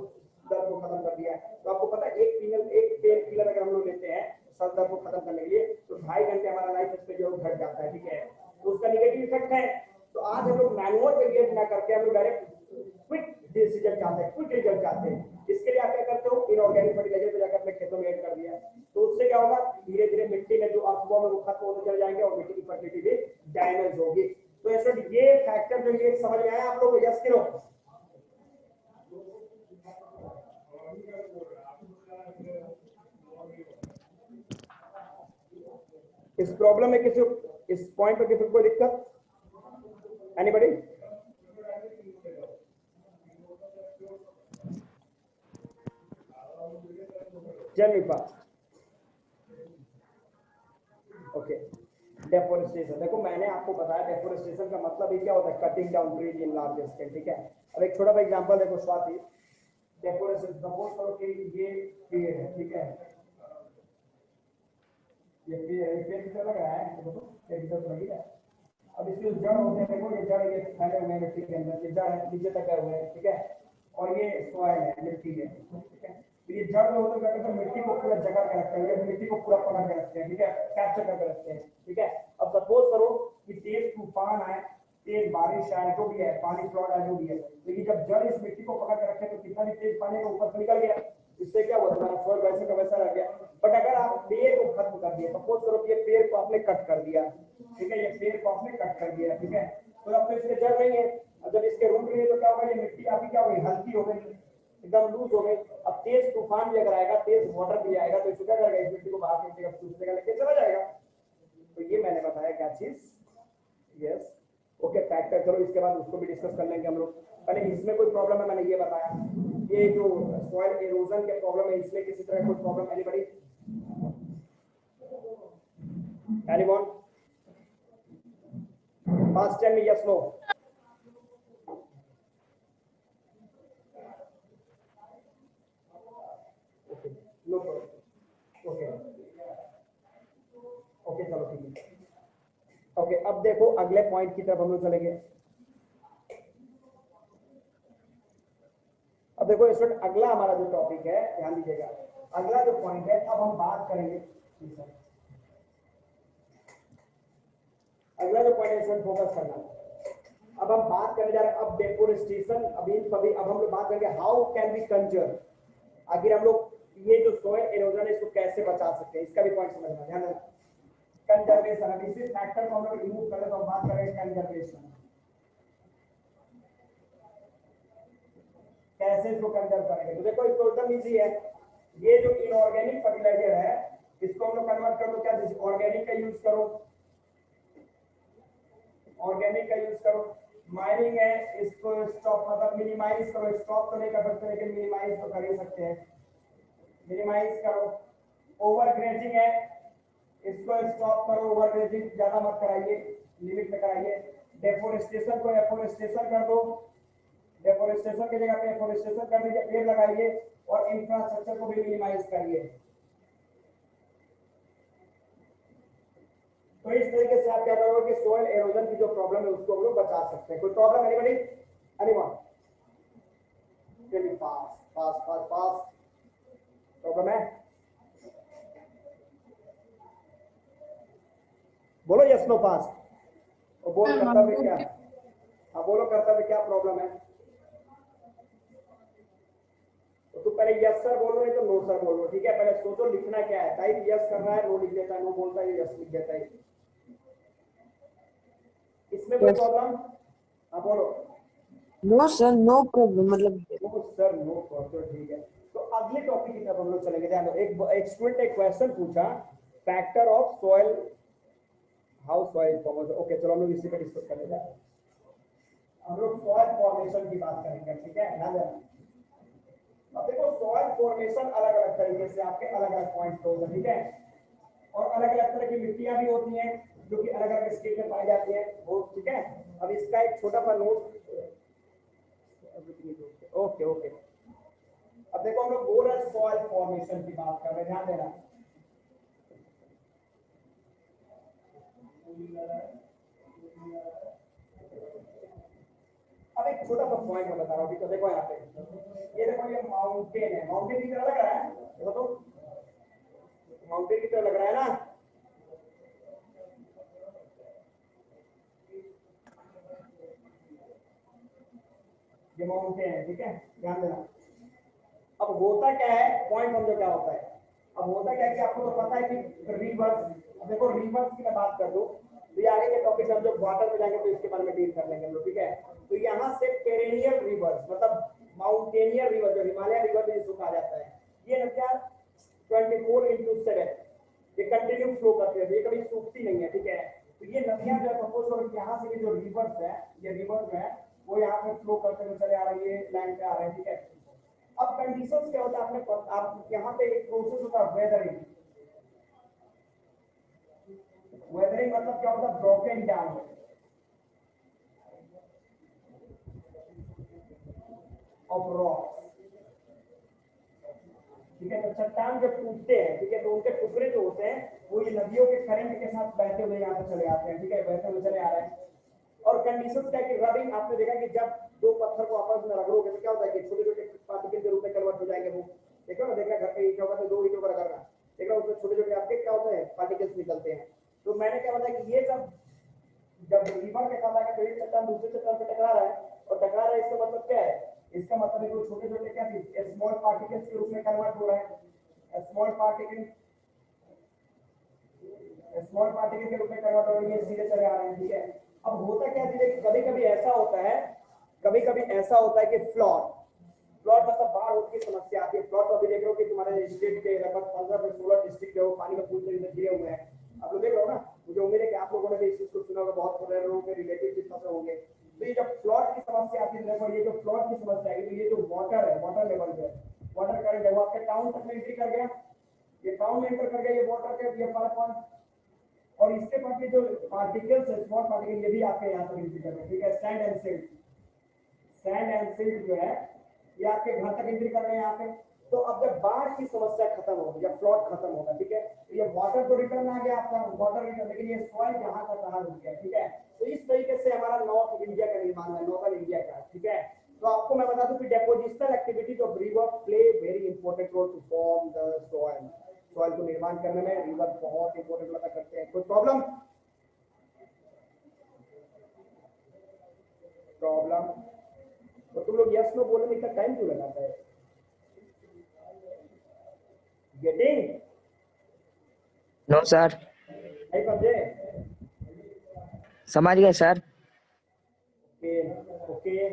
[SPEAKER 1] दर्द को खत्म कर दिया। तो आपको पता है एक पेन किलर अगर हम लोग लेते हैं सर दर्द को खत्म करने के लिए तो 2.5 घंटे हमारा लाइफ स्पेन जो घट जाता है, ठीक है, तो उसका निगेटिव इफेक्ट है। तो आज हम लोग मैनुअल पे गेट ना करके हम लोग डायरेक्ट क्विक डिसीजन चाहते हैं, क्विक रिजल्ट चाहते हैं। इसके लिए आप क्या करते हो, इनऑर्गेनिक फर्टिलाइजर पे जाकर अपने खेतों में ऐड कर दिया, तो उससे क्या होगा, धीरे धीरे मिट्टी में जो अर्थवॉर्म है वो खत्म होते चले जाएंगे और मिट्टी की फर्टिलिटी भी डैमेज होगी। तो ये फैक्टर जो ये समझ में आया आप लोगों को, यस कि नो? इस प्रॉब्लम में किसी इस पॉइंट पे किसी को कोई दिक्कत? Anybody? Tell me fast. Okay, deforestation. देखो मैंने आपको बताया डेफोरेस्टेशन का मतलब ही क्या होता है, cutting down trees in large scale, ठीक है। अब एक छोटा सा एग्जांपल देखो स्वाति, डेफोरेस्टेशन सपोज करो कि ये पेड़ है, ठीक है, ये पेड़ कितना लग रहा है, देखो पेड़ कितना लग रहा है। अब इसके जड़ होते हैं, देखो ये जड़ ये फैले हुए हैं मिट्टी के अंदर, ये जड़ है नीचे तक गए हुए हैं, ठीक है, और ये सॉइल है, मिट्टी है, ठीक है। तो ये जड़ में होते क्या करते हैं, मिट्टी को पूरा जकड़ के रखते हैं, मिट्टी को पूरा पकड़ के रखते हैं, ठीक है, कैप्चर करके रखते हैं, ठीक है। अब सपोज करो कि तेज तूफान आए, तेज बारिश आए, जो भी है, पानी फ्लड आए, जो भी है, तो ये जब जड़ इस मिट्टी को पकड़ के रखे तो कितना भी तेज पानी का ऊपर से निकल गया, इससे क्या हुआ, तुम्हारा सॉइल वैसे का वैसा रह गया। बट अगर आप पेड़ को खत्म कर दिए, सपोज करो कि ये पेड़ को आपने कट कर दिया, ठीक है, ये पेड़ को आपने कट कर दिया, ठीक है, तो अब तो इसके जड़ नहीं है, अब जब इसके रूट नहीं है तो क्या होगा, ये मिट्टी आपकी क्या होगी, हल्की हो गई, एकदम लूज हो गई। अब तेज तूफान भी अगर आएगा, तेज वाटर भी आएगा, तो इसको क्या करेगा, इस मिट्टी को बाहर खींचेगा, दूसरी जगह लेके चला जाएगा। तो ये मैंने बताया क्या चीज, यस, ओके फैक्टर। चलो इसके बाद उसको भी डिस्कस कर लेंगे हम लोग। पहले इसमें कोई प्रॉब्लम है, मैंने ये बताया, ये जो सॉइल इरोजन के प्रॉब्लम है, इसमें किसी तरह कोई problem anybody? Anyone? Fast tell me yes no. No problem, okay okay, चलो ठीक है। ओके, अब देखो अगले पॉइंट की तरफ हम लोग चलेंगे। अब देखो इस वक्त अगला हमारा जो टॉपिक है, ध्यान दीजिएगा, अगला जो पॉइंट है, अब हम बात करेंगे, अगला जो पॉइंट है इसमें फोकस करना। अब हम बात करने जा रहे हैं अब डेफोरेस्टेशन, अब हम लोग बात करेंगे हाउ कैन बी कंजर्व, आखिर हम लोग ये जो सॉइल इरोजन है इसको कैसे बचा सकते हैं, इसका भी पॉइंट समझना, ध्यान रखना। कंजर्वेशन, अब इसी फैक्टर को हम लोग रिमूव करें तो हम बात करेंगे कंजर्वेशन, कैसे इसको कंजर्व करेंगे। तो देखो इसको एकदम इजी है, ये जो इनऑर्गेनिक फर्टिलाइजर है इसको हम लोग कन्वर्ट कर दो, क्या ऑर्गेनिक का यूज करो, ऑर्गेनिक का यूज करो। माइनिंग है, इसको स्टॉप मतलब मिनिमाइज करो, स्टॉप तो नहीं कर सकते लेकिन मिनिमाइज तो कर ही सकते हैं, मिनिमाइज करो। ओवर ग्रेजिंग है, इसको स्टॉप करो, ओवर ग्रेजिंग ज्यादा मत कराइए, लिमिट में कराइए। डेफोरेस्टेशन को एफोरेस्टेशन कर दो, डेफोरेस्टेशन की जगह पे एफोरेस्टेशन कर दीजिए, पेड़ लगाइए, और इंफ्रास्ट्रक्चर को भी मिनिमाइज करिए। तो इस तरीके से आप क्या करोगे कि सोइल एरोजन की जो प्रॉब्लम है उसको हम लोग बचा सकते हैं। कोई प्रॉब्लम एनीबॉडी? एनीवन? चलिए fast fast fast fast, problem है? बोलो यस नो फास्ट, और बोलो कर्तव्य क्या है, हाँ बोलो कर्तव्य क्या प्रॉब्लम है। तो पहले यस सर बोलो, नहीं तो नो सर बोलो, ठीक है। पहले सोचो लिखना क्या है, टाइप यस करना है, नो लिख देता है, नो बोलता है, यस लिख देता है। इसमें कोई प्रॉब्लम? हाँ बोलो।
[SPEAKER 4] No, sir, no problem. मतलब
[SPEAKER 1] नो सर नो प्रॉब्लम, ठीक है। तो अगले टॉपिक की तरफ हम लोग चलेंगे। ध्यान दो, एक स्टूडेंट एक क्वेश्चन पूछा, factor of soil, how soil formation. Okay चलो हम लोग इसी पे डिस्कस करने जा रहे हैं। हम लोग सॉइल फॉर्मेशन की बात करेंगे, ठीक है, ध्यान देना। अब देखो सॉइल फॉर्मेशन अलग अलग तरीके से आपके अलग अलग पॉइंट्स होते हैं, ठीक है, और अलग अलग तरह की मिट्टियां भी होती हैं जो कि अलग अलग स्टेट में पाई जाती हैं, वो ठीक है। अब इसका एक छोटा सा नोट, ओके ओके। अब देखो हम लोग बोल रहे हैं सॉइल फॉर्मेशन की बात कर रहे हैं, ध्यान देना। अब एक छोटा सा पॉइंट मैं बता रहा हूँ, तो देखो यहाँ पे, ये देखो ये माउंटेन है, माउंटेन की तरह लग रहा है, देखो तो माउंटेन की तरह लग रहा है ना। ये माउंटेन है, ठीक है, ध्यान देना। अब होता क्या है, पॉइंट समझो क्या होता है। अब होता क्या है कि आपको तो पता है कि रिवर्स, देखो रिवर्स की मैं बात कर दूं तो ये आगे के टॉपिक हम जब वाटर में जाएंगे तो इसके बारे में डील कर लेंगे हम लोग, ठीक है। तो यहाँ से पेरेनियल रिवर्स मतलब माउंटेनियर रिवर, जो हिमालय रिवर भी जिसको कहा जाता है, ये नदियां 24/7 ये कंटिन्यू फ्लो करती है, ये कभी सूखती नहीं है, ठीक है। तो ये नदियां जो सपोज और यहाँ से जो रिवर्स है, ये रिवर्स जो है वो यहाँ पे फ्लो करते हुए चले आ रही है, लैंड पे आ रहे हैं, ठीक है। अब कंडीशंस क्या होता है, आपने आप यहाँ पे एक प्रोसेस होता है वेदरिंग। वेदरिंग मतलब क्या होता है, ब्रोकन डाउन ऑफ रॉक्स, ठीक है। तो चट्टान जब टूटते हैं, ठीक है, तो उनके टुकड़े जो होते हैं वो ये नदियों के करंट के साथ बहते हुए यहाँ पे चले आते हैं, ठीक है, बहते हुए चले आ रहे हैं। और कंडीशंस क्या है कि रबिंग, आपने देखा कि जब दो पत्थर को आपस में रगड़ोगे तो क्या होता है कि छोटे छोटे पार्टिकल के रूप में कन्वर्ट हो जाएंगे वो, देखो ना, देखना घर पे ईंटों का, तो दो ईंटों का रगड़ना, देखो उसमें छोटे छोटे आपके क्या होता है, पार्टिकल्स निकलते हैं। तो मैंने क्या बताया कि ये जब रिवर के साथ आके एक चट्टान दूसरे चट्टान पे टकरा रहा है, और टकरा रहा है इसका मतलब क्या है, इसका मतलब है वो छोटे छोटे क्या थी, स्मॉल पार्टिकल्स के रूप में कन्वर्ट हो रहा है, स्मॉल पार्टिकल के रूप में कन्वर्ट हो रही है, सीधे चले आ रहे हैं, ठीक है। अब होता क्या है, कभी कभी ऐसा होता है, कभी कभी ऐसा होता है कि फ्लड मतलब बाढ़ की समस्या आती है। फ्लड तो अभी देख रहे हो कि तुम्हारे स्टेट के लगभग 15 से 16 डिस्ट्रिक्ट जो पानी में पूरी तरीके से घिरे हुए हैं, आप लोग देख रहे हो ना। मुझे उम्मीद है कि आप लोगों ने भी इस चीज को सुना होगा, बहुत सारे लोगों के रिलेटिव इस तरह होंगे। तो ये जब फ्लड की समस्या आती है, देखो ये जो फ्लड की समस्या है, तो ये जो वाटर है, वाटर लेवल जो है, वाटर करंट है, वो आपके टाउन तक में एंट्री कर गया, ये टाउन में एंटर कर गया, ये वाटर के ये पॉइंट, और इसके बाद के जो पार्टिकल्स है, स्मॉल पार्टिकल, ये भी आपके यहाँ पर एंट्री कर रहे हैं, ठीक है। सैंड एंड सिल्ट जो है ये आपके घर तक एंट्री कर रहे हैं यहाँ पे। तो अब जब बाढ़ की समस्या खत्म होगी, जब फ्लड खत्म होगा, ठीक है, तो ये वाटर तो रिटर्न आ गया आपका, वाटर रिटर्न, लेकिन ये सॉइल जहां का तहां रुक गया, ठीक है। तो इस तरीके से हमारा नॉर्थ इंडिया का निर्माण है, नॉर्दर्न इंडिया का, ठीक है। तो आपको मैं बता दूं कि depositional activities of river play very important role to form the soil को निर्माण करने में रिवर बहुत इंपॉर्टेंट अदा करते हैं। कोई प्रॉब्लम तो तुम लोग यस नो बोलने में इतना टाइम क्यों लगाता है? गेटिंग
[SPEAKER 2] नो सर,
[SPEAKER 1] नहीं समझे?
[SPEAKER 2] समझ गए सर।
[SPEAKER 1] ओके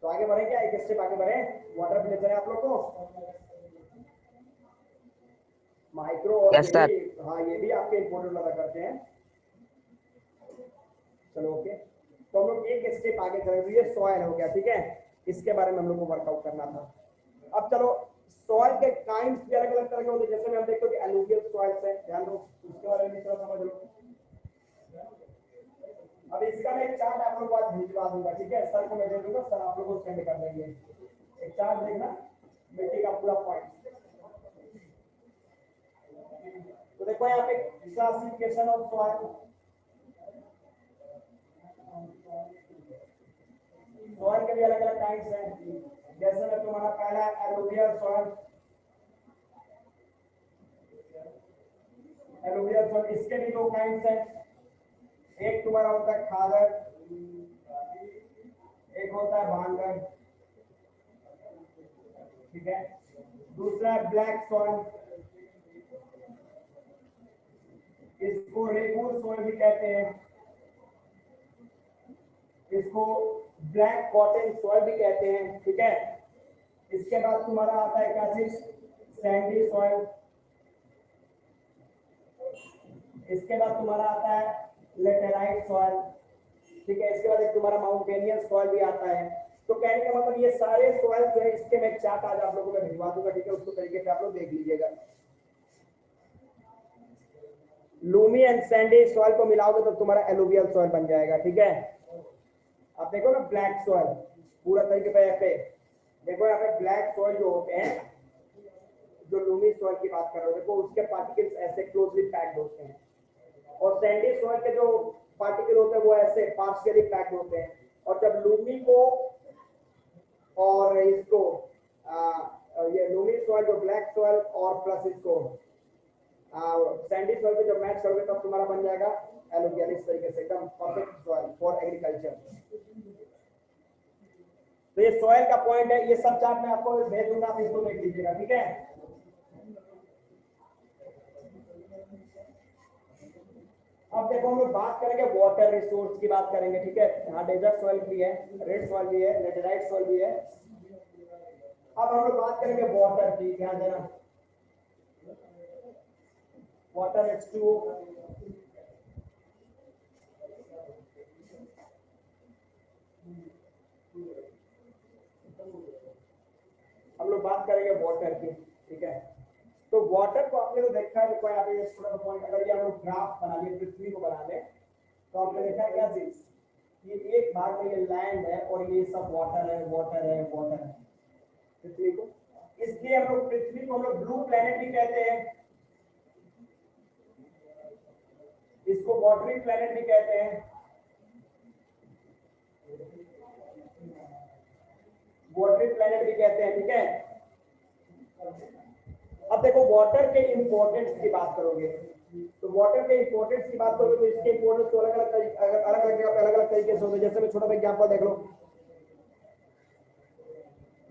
[SPEAKER 1] तो आगे बढ़े क्या, एक स्टेप आगे बढ़े, वाटर पे ले चले आप लोग को। माइक्रो और
[SPEAKER 2] यस सर।
[SPEAKER 1] हाँ ये भी आपके इंपॉर्टेंट अदा करते हैं। चलो ओके, तो हम लोग एक स्टेप आगे चले, तो ये सॉइल हो गया, ठीक है, इसके बारे में हम लोग को वर्कआउट करना था। अब चलो, सॉइल के काइंड्स भी अलग अलग तरह के होते हैं, जैसे मैं हम देखते हैं कि एलुवियल सॉइल्स है, ध्यान दो उसके बारे में थोड़ा समझ लो। अब इसका मैं एक चार्ट आप लोगों को आज भिजवा दूंगा, ठीक है, सर को मैं दे दूंगा, सर आप लोगों को सेंड कर देंगे एक चार्ट, देखना मिट्टी का पूरा पॉइंट। तो देखो यहाँ पे क्लासिफिकेशन ऑफ सॉइल, सॉइल के भी अलग अलग टाइप्स हैं, जैसे मैं तुम्हारा पहला एलुवियल सॉइल, इसके भी दो काइंड्स हैं, एक तुम्हारा होता है खादर, एक होता है भांगर, ठीक है। दूसरा है ब्लैक सॉइल, इसको रेगुलर सॉइल भी कहते हैं, इसको ब्लैक कॉटन सॉइल भी कहते हैं, ठीक है। इसके बाद तुम्हारा आता है क्या चीज, सैंडी सॉइल, इसके बाद तुम्हारा आता है लेटेराइट सॉइल, ठीक है। इसके बाद एक तुम्हारा माउंटेनियस सॉइल भी आता है। तो कहने का मतलब ये सारे सॉइल जो है, इसके मैं चार्ट आज आप लोगों को भिजवा दूंगा, ठीक है, उसको तरीके से आप लोग देख लीजिएगा। लूमी एंड सैंडी सॉइल को मिलाओगे तो तुम्हारा एलुवियल सॉइल बन जाएगा, ठीक है। आप देखो ना ब्लैक सॉइल पूरा तरीके पे देखो, यहाँ पे ब्लैक सॉइल जो होते हैं, जो लूमी सॉइल की बात कर रहे हो, देखो उसके पार्टिकल्स ऐसे क्लोजली पैक्ड होते हैं, और सैंडी सॉइल के जो पार्टिकल होते हैं वो ऐसे पार्शियली पैक्ड होते हैं, और जब लूमी को और इसको ये लूमी सॉइल जो ब्लैक सॉइल और प्लस इसको सैंडी सॉइल को जब मैच करोगे तब तुम्हारा बन जाएगा एलुवियल इस तरीके से एकदम परफेक्ट सॉइल फॉर एग्रीकल्चर। तो ये सॉइल का पॉइंट है, ये सब चार्ट मैं आपको भेज दूंगा, आप इसको देख लीजिएगा, ठीक है। अब देखो हम लोग बात करेंगे वाटर रिसोर्स की बात करेंगे, ठीक है। यहाँ डेजर्ट सॉइल भी है, रेड सॉइल भी है, लेटेराइट सॉइल भी है। अब हम लोग बात करेंगे वाटर की, ध्यान देना। वाटर H2O, हम लोग बात करेंगे वाटर की, ठीक है। तो वाटर को आपने तो देखा है, कोई आप ये थोड़ा सा पॉइंट, अगर ये हम लोग ग्राफ बना लिए, पृथ्वी को बना ले, तो आपने देखा है क्या चीज, ये एक भाग में ये लैंड है और ये सब वाटर है, वाटर है, वाटर है पृथ्वी को। इसलिए हम लोग पृथ्वी को हम लोग ब्लू प्लेनेट भी कहते हैं, इसको वाटरी प्लेनेट भी कहते हैं, वाटरी प्लेनेट भी कहते हैं, ठीक है। अब देखो वाटर के इंपॉर्टेंस की बात करोगे, तो वाटर के इंपॉर्टेंस की बात करोगे तो इसके इंपॉर्टेंस तो अलग अलग जगह पे अलग अलग तरीके से होते हैं। जैसे मैं छोटा सा एग्जांपल देख लो,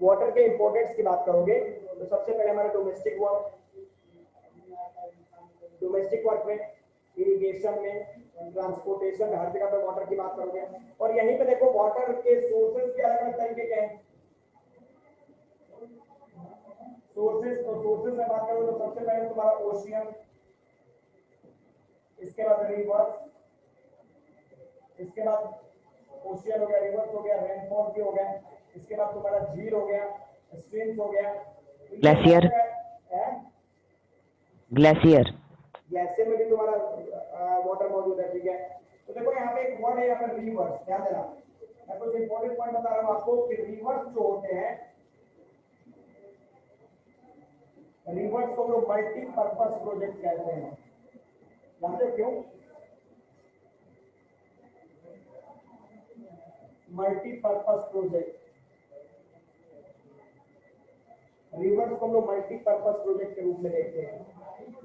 [SPEAKER 1] वाटर के इंपॉर्टेंस की बात करोगे तो सबसे पहले हमारा डोमेस्टिक वर्क में, इरिगेशन में, ट्रांसपोर्टेशन, हर जगह पे वाटर की बात करोगे। और यहीं पे देखो वाटर के सोर्सेज के अलग अलग तरीके के हैं। सोर्सेज, तो सोर्सेज में बात करोगे तो सबसे पहले तुम्हारा ओशियन, इसके बाद रिवर्स, इसके बाद ओशियन हो गया, रिवर्स हो गया, रेनफॉल भी हो गया, इसके बाद तुम्हारा झील हो गया, स्ट्रीम्स हो गया,
[SPEAKER 2] ग्लेशियर, ग्लेशियर,
[SPEAKER 1] ग्लेशियर में भी तुम्हारा वाटर मौजूद है, ठीक है। तो देखो यहाँ पे एक वर्ड है, यहाँ पे रिवर्स, ध्यान देना। मैं कुछ इंपॉर्टेंट पॉइंट बता रहा हूँ आपको कि रिवर्स जो होते हैं, रिवर्स को लोग मल्टीपर्पज प्रोजेक्ट कहते हैं। जानते हो क्यों? मल्टीपर्पज प्रोजेक्ट, रिवर्स को हम लोग मल्टीपर्पज प्रोजेक्ट के रूप में देखते हैं।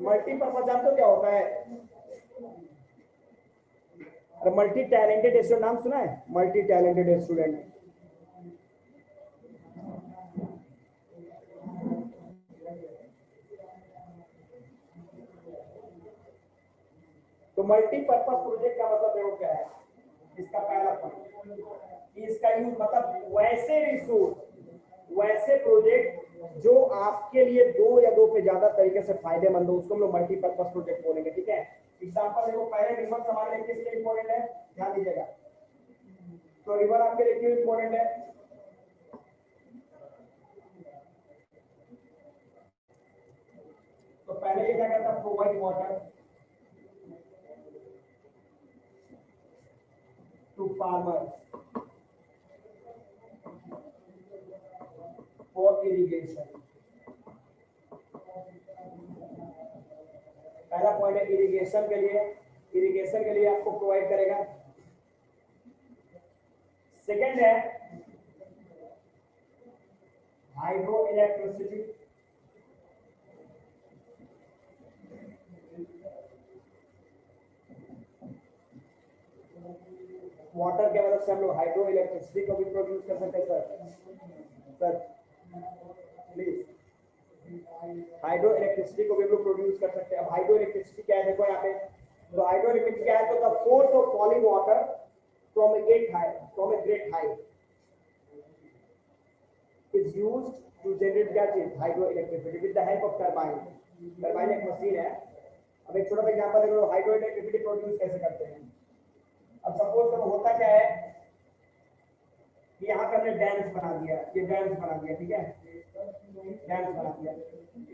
[SPEAKER 1] मल्टीपर्पज जानते हो क्या होता है? अरे मल्टी टैलेंटेड स्टूडेंट नाम सुना है? मल्टी टैलेंटेड स्टूडेंट, तो मल्टीपर्पज प्रोजेक्ट का मतलब देखो क्या है, इसका पहला पॉइंट, इसका यूज मतलब वैसे रिसोर्स, वैसे प्रोजेक्ट जो आपके लिए दो या दो से ज्यादा तरीके से फायदेमंद हो, उसको हम लोग मल्टीपर्पज प्रोजेक्ट बोलेंगे, ठीक है। एग्जांपल देखो, पहले रिवर हमारे लिए किसके इंपॉर्टेंट है, ध्यान दीजिएगा। तो रिवर आपके लिए क्यों इंपॉर्टेंट है? तो पहले ये क्या करता है, provide water to farmers for irrigation. पहला पॉइंट है इरिगेशन के लिए, इरिगेशन के लिए आपको प्रोवाइड करेगा। सेकंड है हाइड्रो इलेक्ट्रिसिटी, वाटर के मदद से हम लोग हाइड्रो इलेक्ट्रिसिटी को भी प्रोड्यूस कर सकते हैं। सर प्लीज, हाइड्रो इलेक्ट्रिसिटी को भी हम लोग प्रोड्यूस कर सकते हैं। अब हाइड्रो इलेक्ट्रिसिटी क्या है, देखो यहाँ पे, तो हाइड्रो इलेक्ट्रिसिटी क्या है, तो the force of falling water from a great height is used to generate क्या चीज, hydro electricity with the help of turbine. Turbine एक मशीन है। अब एक छोटा सा एग्जांपल देखो, हाइड्रो इलेक्ट्रिसिटी प्रोड्यूस कैसे करते हैं। अब सपोज करो होता क्या है कि यहाँ पे हमने डैम्स बना दिया, ये डैम्स बना दिया, ठीक है, डैम्स बना दिया।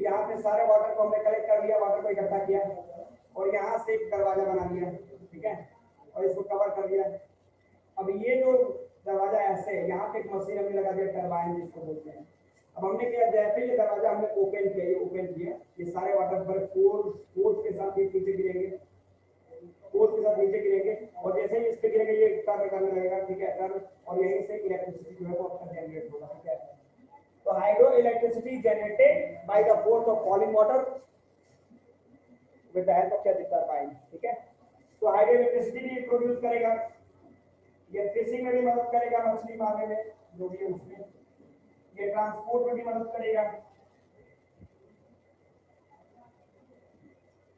[SPEAKER 1] यहाँ पे सारे वाटर को हमने कलेक्ट कर लिया, वाटर को इकट्ठा किया और यहाँ से एक दरवाजा बना दिया, ठीक है, और इसको कवर कर दिया। अब ये जो दरवाजा ऐसे है, यहाँ पे एक मशीन हमने लगा दिया, टरबाइन जिसको बोलते हैं। अब हमने क्या, जैसे ये दरवाजा हमने ओपन किया, ये ओपन किया, ये सारे वाटर पर फोर्स के साथ नीचे गिरेंगे, फोर्स के साथ नीचे गिरेंगे, और जैसे ही इस पे गिरेंगे ये टर्न करने लगेगा, ठीक है, टर्न, और यहीं से इलेक्ट्रिसिटी जो है वो अपना जनरेट होगा, ठीक है। तो hydro electricity generated by the force of falling water with the help of turbine, ठीक है। तो हाइड्रो इलेक्ट्रिसिटी भी प्रोड्यूस करेगा, ये फिशिंग में भी मदद करेगा, मछली मारने में जो भी है उसमें, ये ट्रांसपोर्ट में भी मदद करेगा,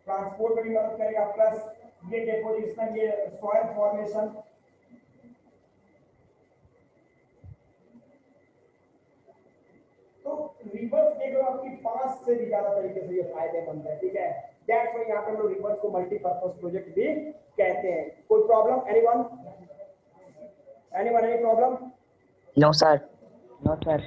[SPEAKER 1] ट्रांसपोर्ट में भी मदद करेगा, प्लस ये डिपोजिशन, ये सॉइल फॉर्मेशन, तो रिवर्स के जो आपकी 5 से भी ज्यादा तरीके से ये फायदेमंद है, ठीक है। दैट्स व्हाई यहाँ पे हम लोग रिवर्स को मल्टीपर्पज प्रोजेक्ट भी कहते हैं। कोई problem, anyone any problem?
[SPEAKER 2] No, sir. No, sir.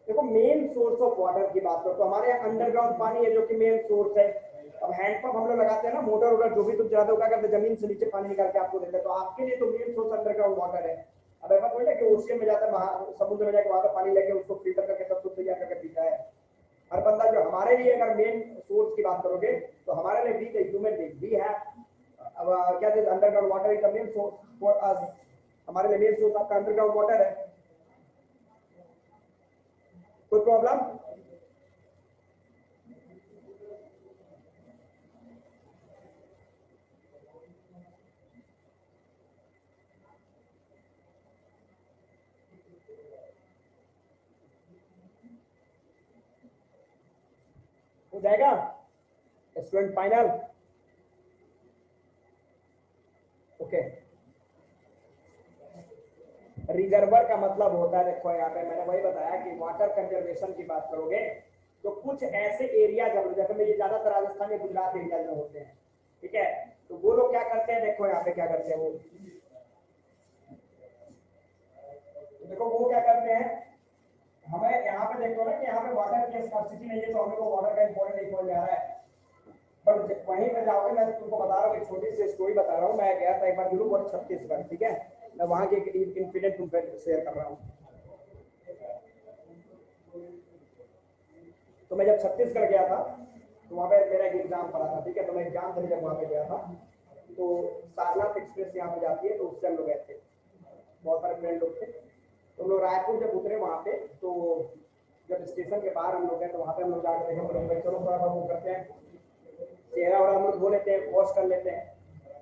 [SPEAKER 1] देखो मेन सोर्स ऑफ वाटर की बात करो तो हमारे यहाँ अंडरग्राउंड पानी है जो कि मेन सोर्स है। अब हैंडपंप हम लोग लगाते हैं ना, मोटर वोटर जो भी तुम ज्यादा क्या करते जमीन से नीचे पानी निकाल के आपको देते हैं, तो आपके लिए तो मेन सोर्स अंडरग्राउंड वाटर है। अब ऐसा थोड़ी ना कि ओशियन में जाता है, समुद्र में जाकर वहां का पानी लेके उसको फिल्टर करके सब कुछ तैयार करके पीता है हर बंदा। जो हमारे लिए अगर मेन सोर्स की बात करोगे तो हमारे लिए we the human being we have अब क्या कहते हैं underground water is the main source for us. हमारे लिए मेन सोर्स आपका अंडरग्राउंड वाटर है। कोई प्रॉब्लम? हो जाएगा स्टूडेंट फाइनल? ओके। रिजर्वर का मतलब होता है, देखो यहाँ पे मैंने वही बताया कि वाटर कंजर्वेशन की बात करोगे तो कुछ ऐसे एरिया जैसे में ये ज्यादातर राजस्थान या गुजरात एरिया में होते हैं, ठीक है। तो वो लोग क्या करते हैं, देखो यहाँ पे क्या करते हैं वो, देखो वो क्या करते हैं, हमें यहाँ पे देखो ना कि यहाँ पे वाटर की स्कार्सिटी नहीं है तो हमें को वाटर का इंपॉर्टेंट नहीं समझ में आ रहा है। पर वहीं पे जाओगे, मैं तुमको बता रहा हूँ एक छोटी सी स्टोरी बता रहा हूँ। मैं गया था एक बार गुरु और छत्तीसगढ़, ठीक है। मैं वहां के एक इंसिडेंट तुम शेयर कर रहा हूँ। तो मैं जब छत्तीसगढ़ गया था तो वहां पे मेरा एक एग्जाम पड़ा था, ठीक है। तो मैं एग्जाम देने जब वहां पे गया था तो सारनाथ एक्सप्रेस यहाँ पे जाती है, तो उससे हम लोग गए थे, बहुत सारे फ्रेंड लोग थे। तो हम लोग रायपुर जब उतरे वहां पे, तो जब स्टेशन के बाहर हम लोग गए तो वहां पे हम लोग जाकर देखे, चलो थोड़ा बहुत वो करते हैं, चेहरा वगैरह हम लोग धो लेते हैं, वॉश कर लेते हैं।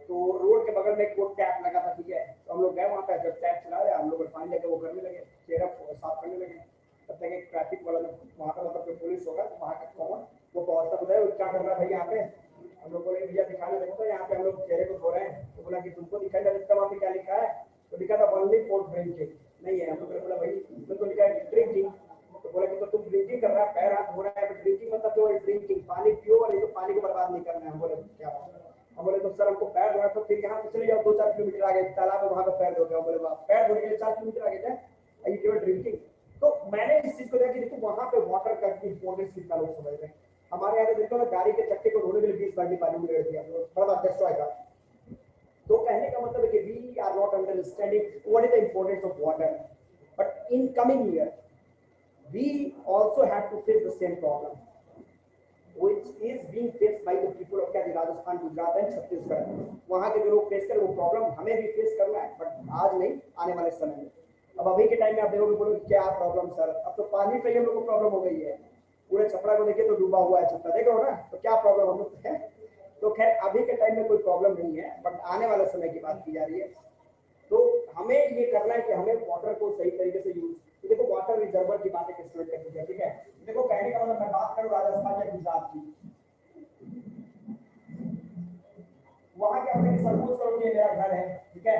[SPEAKER 1] तो रोड के बगल में एक कोट टैप लगा था, ठीक है। तो हम लोग गए वहां पे, जब टैप चला रहे हम लोग पानी लेके वो करने लगे, चेहरा साफ करने लगे। तब तक एक ट्रैफिक वाला वहां पे मतलब पुलिस होगा वहां का कॉमन वो पहुंचता, बताया क्या कर रहा है भाई यहाँ पे। हम लोग बोले भैया दिखाने लगे तो यहाँ पे हम लोग चेहरे को धो रहे हैं। तो बोला कि तुमको दिखाई दे रहा, वहाँ पे क्या लिखा है? तो लिखा था ओनली फॉर ड्रिंकिंग, नहीं है। हम लोग बोला भाई इसमें तो लिखा है ड्रिंकिंग। तो बोला कि तो तुम ड्रिंकिंग कर रहा है, पैर हाथ धो रहा है, तो ड्रिंकिंग मतलब तो ड्रिंकिंग पानी पियो और ये तो पानी को बर्बाद नहीं करना है। हम बोले क्या? हम बोले तो सर हमको पैर धोना, तो फिर यहाँ से चले जाओ 2-4 किलोमीटर आगे तालाब है वहां पे पैर धो गया। बोले वाह, पैर धोने के लिए 4 किलोमीटर आगे जाए, ये केवल ड्रिंकिंग। तो मैंने इस चीज को देखा कि देखो वहां पे वाटर का इंपॉर्टेंस कितना लोग समझ रहे हैं। हमारे यहाँ देखो ना गाड़ी के चक्के को धोने के लिए 20 बाल्टी पानी में रेड़ दिया, बड़ा डिस्ट्रॉय का। तो कहने का मतलब है कि we are not understanding what is the importance of water, but in coming year we also have to face the same problem which is being faced by the people of Rajasthan, Gujarat and Chhattisgarh. वहाँ के जो लोग face करें वो problem हमें भी face करना है, बट आज नहीं, आने वाले समय में। अब अभी के टाइम में आप देखोगे बोलोगे क्या प्रॉब्लम सर, अब तो पानी पे हम लोग को प्रॉब्लम हो गई है। पूरे छपरा को देखिए तो डूबा हुआ है छपरा, देख रहे हो ना, तो क्या प्रॉब्लम हम लोग है। तो खैर अभी के टाइम में कोई प्रॉब्लम नहीं है, बट आने वाले समय की बात की जा रही है। तो हमें ये करना है कि हमें वाटर को सही तरीके से यूज, तो देखो वाटर रिजर्वर की बात एक स्टूडेंट करती है, ठीक है। देखो कहने का मतलब मैं बात करूं राजस्थान या गुजरात की, वहां क्या होता है, सपोज करो कि मेरा घर है, ठीक है,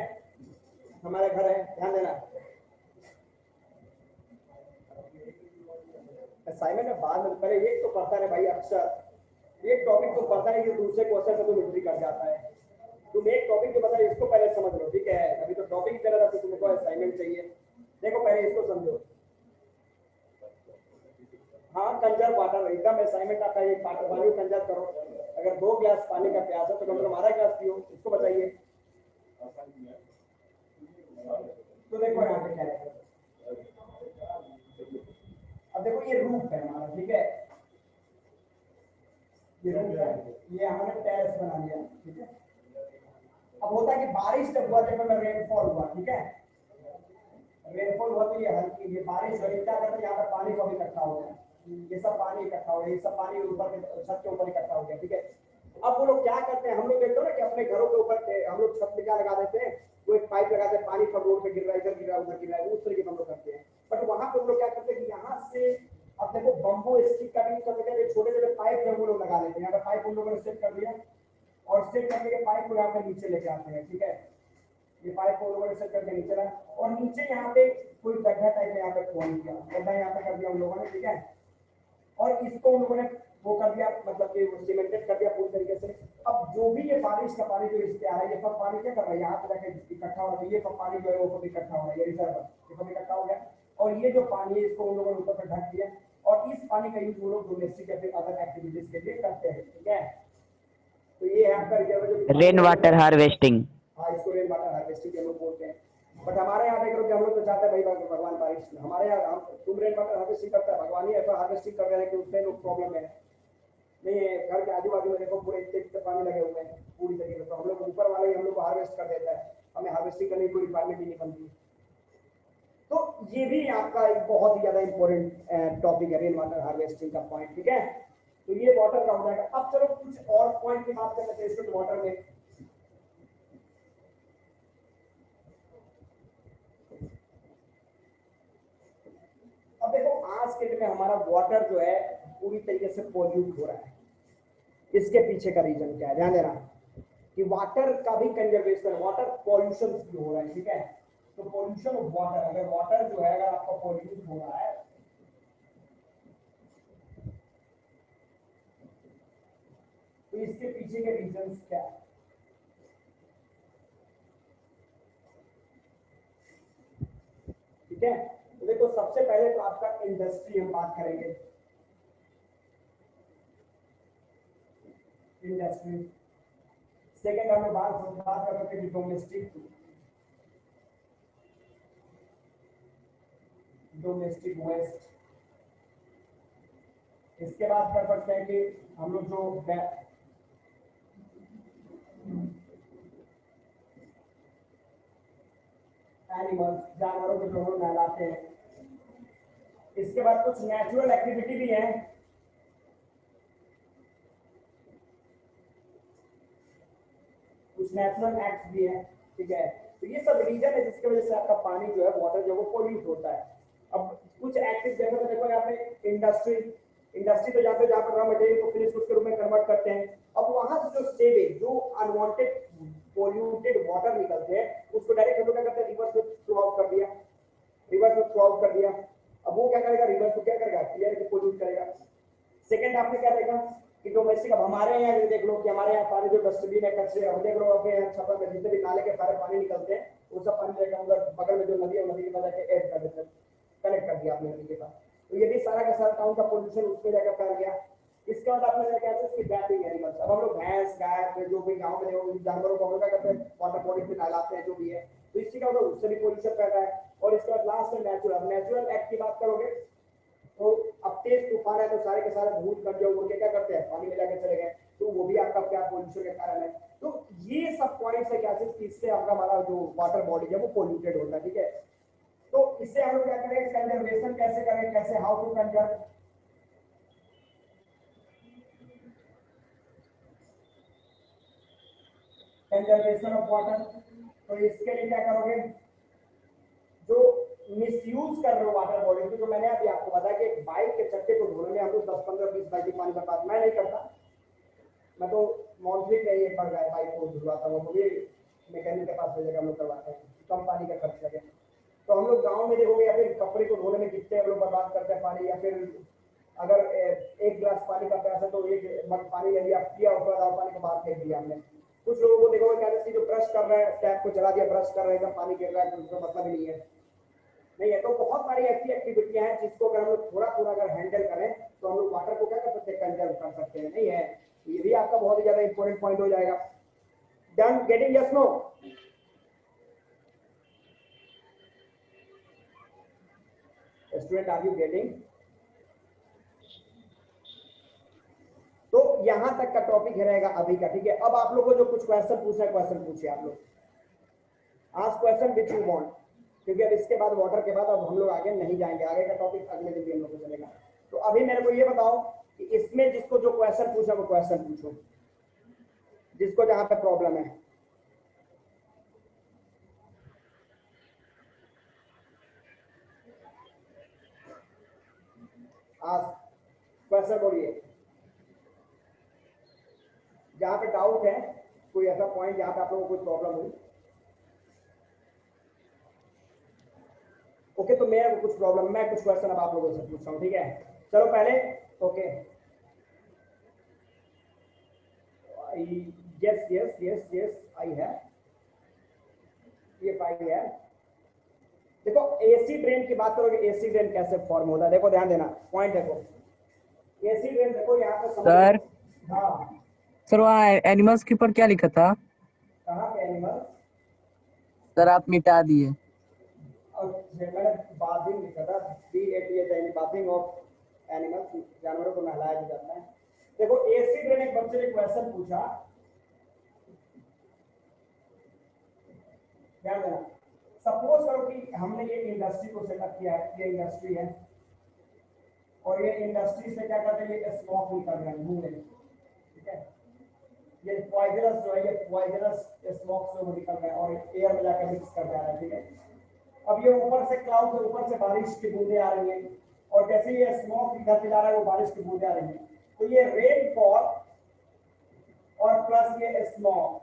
[SPEAKER 1] हमारा घर है, ध्यान देना। असाइनमेंट में बाद में पहले एक तो पढ़ता है भाई, अक्सर एक टॉपिक तो पढ़ता है कि दूसरे क्वेश्चन से तो एंट्री कर जाता है। तुम एक टॉपिक जो बताया इसको पहले समझ लो, ठीक है। अभी तो टॉपिक दे रहा था तो तुमको असाइनमेंट चाहिए, देखो पहले इसको समझो। हाँ कंजर्व वाटर एकदम असाइनमेंट आता है, पानी कंजर्व करो। अगर 2 गिलास पानी का प्यास है तो कम से कम आधा गिलास पियो, इसको बताइए। तो देखो यहाँ पे क्या है, अब देखो ये रूफ है हमारा, ठीक है, ये रूफ है, ये हमने टेरेस बना लिया, ठीक है। अब होता है कि बारिश जब हुआ, जब रेनफॉल हुआ, ठीक है, रेनफॉल हुआ तो ये हल्की ये बारिश हुई, क्या करते हैं यहाँ पे पानी को इकट्ठा हो गया, ये सब पानी इकट्ठा हो गया, ये सब पानी ऊपर छत के ऊपर इकट्ठा हो गया, ठीक है। अब वो लोग क्या करते हैं, हम लोग देखते हो ना कि अपने घरों के ऊपर हम लोग छत में क्या लगा देते हैं, वो एक पाइप लगाते हैं, पानी सब रोड पे गिर रहा है, इधर गिर रहा है, उधर गिर रहा है, उस तरीके से हम लोग करते हैं। बट वहां पे हम लोग क्या करते हैं कि यहाँ से अब देखो बम्बू स्टिक का भी करते हैं, छोटे छोटे पाइप हम लोग लगा लेते हैं, यहाँ पे पाइप उन लोगों ने सेट कर दिया और सेट करने के पाइप को यहाँ पे नीचे लेके आते हैं, ठीक है। ये पाइप को लोगों ने सेट करके नीचे रखा और नीचे यहाँ पे कोई गड्ढा टाइप में यहाँ पे खोल दिया, गड्ढा यहाँ पे कर दिया उन लोगों ने, ठीक है। और इसको उन लोगों ने वो कर दिया, मतलब कि सीमेंटेड कर दिया पूरी तरीके से। अब जो भी ये बारिश का पानी जो इससे आ रहा है, ये सब पानी क्या कर रहा है, यहाँ पे जाके इकट्ठा हो रहा है, ये सब पानी जो है वो सब इकट्ठा हो रहा है, ये रिजर्व ये सब इकट्ठा हो गया। और ये जो पानी है इसको उन लोगों ने ऊपर से ढक दिया और इस पानी का यूज वो लोग डोमेस्टिक या फिर अदर एक्टिविटीज के लिए करते हैं, ठीक है। तो ये है आपका रिजर्व
[SPEAKER 2] रेन वाटर हार्वेस्टिंग।
[SPEAKER 1] हाँ, इसको रेन वाटर हार्वेस्टिंग हम लोग बोलते हैं। बट हमारे यहाँ देख लो कि हम लोग तो चाहते हैं भाई भगवान बारिश, हमारे यहाँ तुम रेन वाटर हार्वेस्टिंग करता है, भगवान ही ऐसा हार्वेस्टिंग कर रहे हैं कि उससे लोग प्रॉब्लम है नहीं है। घर के आजू बाजू में देखो पूरे इतने पानी लगे हुए हैं पूरी तरीके से, तो हम लोग ऊपर वाले ही हम लोग को हार्वेस्ट कर देता है, हमें हार्वेस्टिंग करने की कोई रिक्वायरमेंट ही नहीं बनती। तो ये भी आपका एक बहुत ही ज्यादा इंपॉर्टेंट टॉपिक है, रेन वाटर हार्वेस्टिंग का पॉइंट, ठीक है। तो ये वाटर का हो जाएगा। अब चलो कुछ और पॉइंट की बात करते हैं स्टूडेंट वाटर में। अब देखो आज के दिन में हमारा वाटर जो है पूरी तरीके से पॉल्यूट हो रहा है, इसके पीछे का रीजन क्या है, ध्यान देना कि वाटर का भी कंजर्वेशन, वाटर पॉल्यूशन भी हो रहा है, ठीक है। तो पॉल्यूशन ऑफ वाटर, अगर वाटर जो है अगर आपका पॉल्यूट हो रहा है तो इसके पीछे के रीजन क्या है, ठीक है। तो देखो सबसे पहले तो आपका इंडस्ट्री हम बात करेंगे, इंडस्ट्री। सेकेंड हम बात कर सकते हैं डोमेस्टिक वेस्ट। इसके बाद कर सकते हैं कि हम लोग जो एनिमल्स, जानवरों को जो हम नहलाते हैं। इसके बाद कुछ नेचुरल एक्टिविटी भी है, कुछ नेचुरल एक्ट भी है, ठीक है। तो ये सब रीजन है जिसकी वजह से आपका पानी जो है वाटर जो वो पॉल्यूट होता है। अब कुछ एक्टिव जगह पे देखो यहाँ पे इंडस्ट्री तो जाते हैं जहाँ पर रॉ मटेरियल को फिनिश उसके रूप में कन्वर्ट करते हैं। अब वहां से जो सेवेज, जो अनवांटेड पॉल्यूटेड वाटर निकलते हैं उसको डायरेक्ट हम लोग क्या करते हैं, रिवर्स में थ्रो आउट कर दिया, रिवर्स में थ्रो आउट कर दिया। अब वो क्या करेगा, रिवर्स को क्या करेगा, क्लियर पोल्यूट करेगा। सेकंड आपने क्या देखा कि डोमेस्टिक, अब हमारे यहाँ देख लो कि हमारे यहाँ पानी जो डस्टबिन है कचरे, अब देख लो अपने यहाँ छप्पर में जितने भी नाले के सारे पानी निकलते हैं वो सब पानी लेकर उधर बगल में जो नदी है नदी के पास जाके ऐड कर देते हैं, कनेक्ट कर दिया आपने नदी के पास। तो ये भी सारा का सारा टाउन का पोल्यूशन उसमें जाकर फैल गया। इसके बाद आपने क्या कहते हैं गैपिंग एनिमल्स। अब हम लोग भैंस गाय जो भी गाँव में देखो जानवरों को हम लोग क्या करते हैं, वाटर बॉडी में नहलाते हैं जो भी है, तो इससे क्या होगा, उससे भी पोल्यूशन फैल रहा है। और इसके बाद लास्ट में नेचुरल एक्ट की बात करोगे तो अब तेज तूफान है तो सारे के सारे भूत कर जो उनके क्या करते हैं, पानी में जाके चले गए, तो वो भी आपका क्या पोल्यूशन के कारण है। तो ये सब पॉइंट्स है क्या चीज, इससे आपका हमारा जो वाटर बॉडी है वो पोल्यूटेड होता है, ठीक है। तो इससे हम लोग क्या करें, कंजर्वेशन कैसे करें, कैसे how to conserve, conservation of water. तो इसके लिए क्या करोगे, जो मिसयूज कर रहे हो वाटर बॉडी को, जो मैंने अभी आपको बताया कि बाइक के चक्के को धोने में हम लोग 10 15 20 बाल्टी पानी बर्बाद, मैं नहीं करता, मैं तो मंथली में ये पड़ गया बाइक को धुलवाता हूँ, वो भी मैकेनिक के पास ले हम लोग करवाते हैं, कम पानी का खर्च लगे। तो हम लोग गाँव में देखोगे या फिर कपड़े को धोने में कितने हम लोग बर्बाद करते हैं पानी, या फिर अगर एक गिलास पानी का प्यास है तो एक मग पानी ले लिया, पिया उसके बाद पानी को बाहर फेंक दिया हमने। कुछ लोगों को देखोगे क्या जो ब्रश कर रहे हैं, टैप को चला दिया, ब्रश कर रहे हैं, पानी गिर रहा है, तो उसका मतलब ही नहीं है। तो बहुत सारी ऐसी एक्टिविटियां हैं जिसको अगर हम लोग थोड़ा थोड़ा अगर हैंडल करें तो हम लोग वाटर को क्या कर सकते हैं, कंजर्व कर सकते हैं, नहीं है। ये भी आपका बहुत ही ज्यादा इंपॉर्टेंट पॉइंट हो जाएगा। Done, getting, yes no? Student are you getting? तो यहां तक का टॉपिक रहेगा अभी का, ठीक है। अब आप लोग को जो कुछ क्वेश्चन पूछना है क्वेश्चन पूछिए आप लोग, ask question which you want, क्योंकि अब इसके बाद वाटर के बाद अब हम लोग आगे नहीं जाएंगे, आगे का टॉपिक अगले दिन भी हम लोग को चलेगा। तो अभी मेरे को ये बताओ कि इसमें जिसको जो क्वेश्चन पूछा वो क्वेश्चन पूछो, जिसको जहां पे प्रॉब्लम है। आस्क क्वेश्चन बोलिए, जहां पे डाउट है, कोई ऐसा पॉइंट जहां पे आप लोगों को कोई प्रॉब्लम हुई। ओके, तो मेरा कुछ प्रॉब्लम, मैं कुछ क्वेश्चन अब आप लोगों से पूछता हूँ, ठीक है। चलो पहले, okay, yes yes yes yes I है, ये फाइल है। देखो एसी ड्रेन की बात करोगे, एसी ड्रेन कैसे फॉर्म होता है, देखो ध्यान देना, पॉइंट देखो, एसी ड्रेन देखो यहाँ पे
[SPEAKER 2] सर
[SPEAKER 1] हाँ,
[SPEAKER 2] सर वहाँ एनिमल्स के ऊपर क्या लिखा था?
[SPEAKER 1] कहाँ पे एनिमल,
[SPEAKER 2] सर आप मिटा दिए।
[SPEAKER 1] और मैंने बाथिंग लिखा था, BATH, बाथिंग ऑफ एनिमल्स, जानवरों को नहलाया जाता है। देखो एसी ड्रेन, एक बच्चे ने क्वेश्चन पूछा, ध्यान देना। सपोज करो कि हमने ये इंडस्ट्री को सेटअप किया है, ये इंडस्ट्री है, और ये इंडस्ट्री से क्या करते हैं, ये स्मोक निकल रहा है मुंह में, ठीक है। ये पॉइजनस जो है, ये पॉइजनस स्मोक से वो निकल रहा है और एयर में जाकर मिक्स कर जा रहा है, ठीक है। अब ये ऊपर से क्लाउड से, ऊपर से बारिश की बूंदें आ रही हैं, और जैसे ये स्मोक निकल जा रहा है वो बारिश की बूंदें आ रही हैं, तो ये रेनफॉल और प्लस ये स्मोक,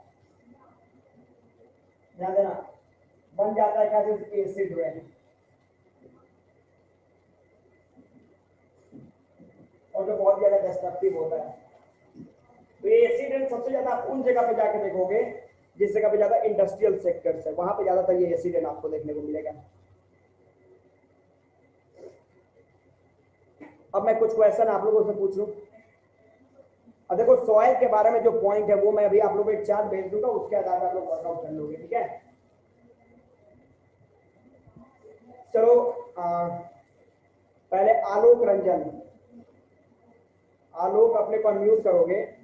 [SPEAKER 1] ध्यान देना, बन जाता है क्या, एसिड रेन। और जो बहुत ज्यादा डिस्ट्रक्टिव होता है। तो ये एसिड रेन सबसे ज्यादा आप उन जगह पे जाके देखोगे जिस जगह पे ज्यादा इंडस्ट्रियल सेक्टर्स है, वहां पे ज्यादातर ये एसिड रेन आपको देखने को मिलेगा। अब मैं कुछ क्वेश्चन आप लोगों से पूछ लूं। अब देखो सॉइल के बारे में जो पॉइंट है वो मैं अभी आप लोगों को एक चार्ट भेज दूंगा, उसके आधार पर आप लोग वर्कआउट कर लोगे, ठीक है। चलो पहले आलोक रंजन, आलोक अपने को अनम्यूट करोगे।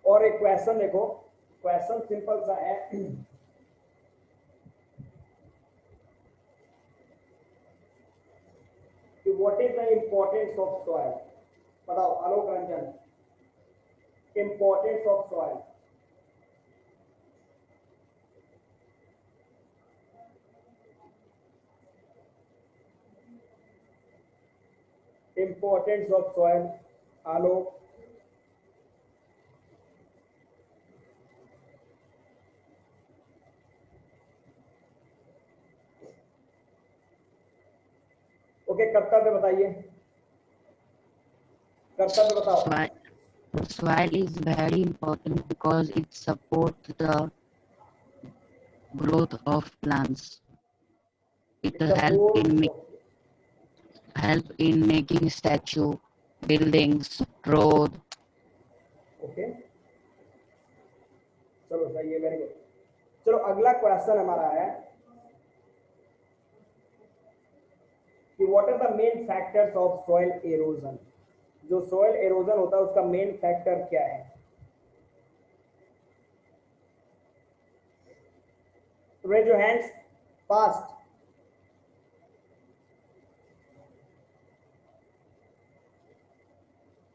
[SPEAKER 1] और एक क्वेश्चन देखो, क्वेश्चन सिंपल सा है, कि what is the importance of soil, बताओ Alok Ranjan, importance of soil. Importance of soil, Alok. Okay, Kartavya बताइए, कर्तव्य बताओ।
[SPEAKER 5] Soil is very important because it supports the growth of plants. It help in making statue, buildings, road.
[SPEAKER 1] Okay, चलो सही है, very good. चलो अगला question हमारा है कि what are the main factors of soil erosion. जो सॉइल एरोजन होता है उसका मेन फैक्टर क्या है? Raise your hands fast.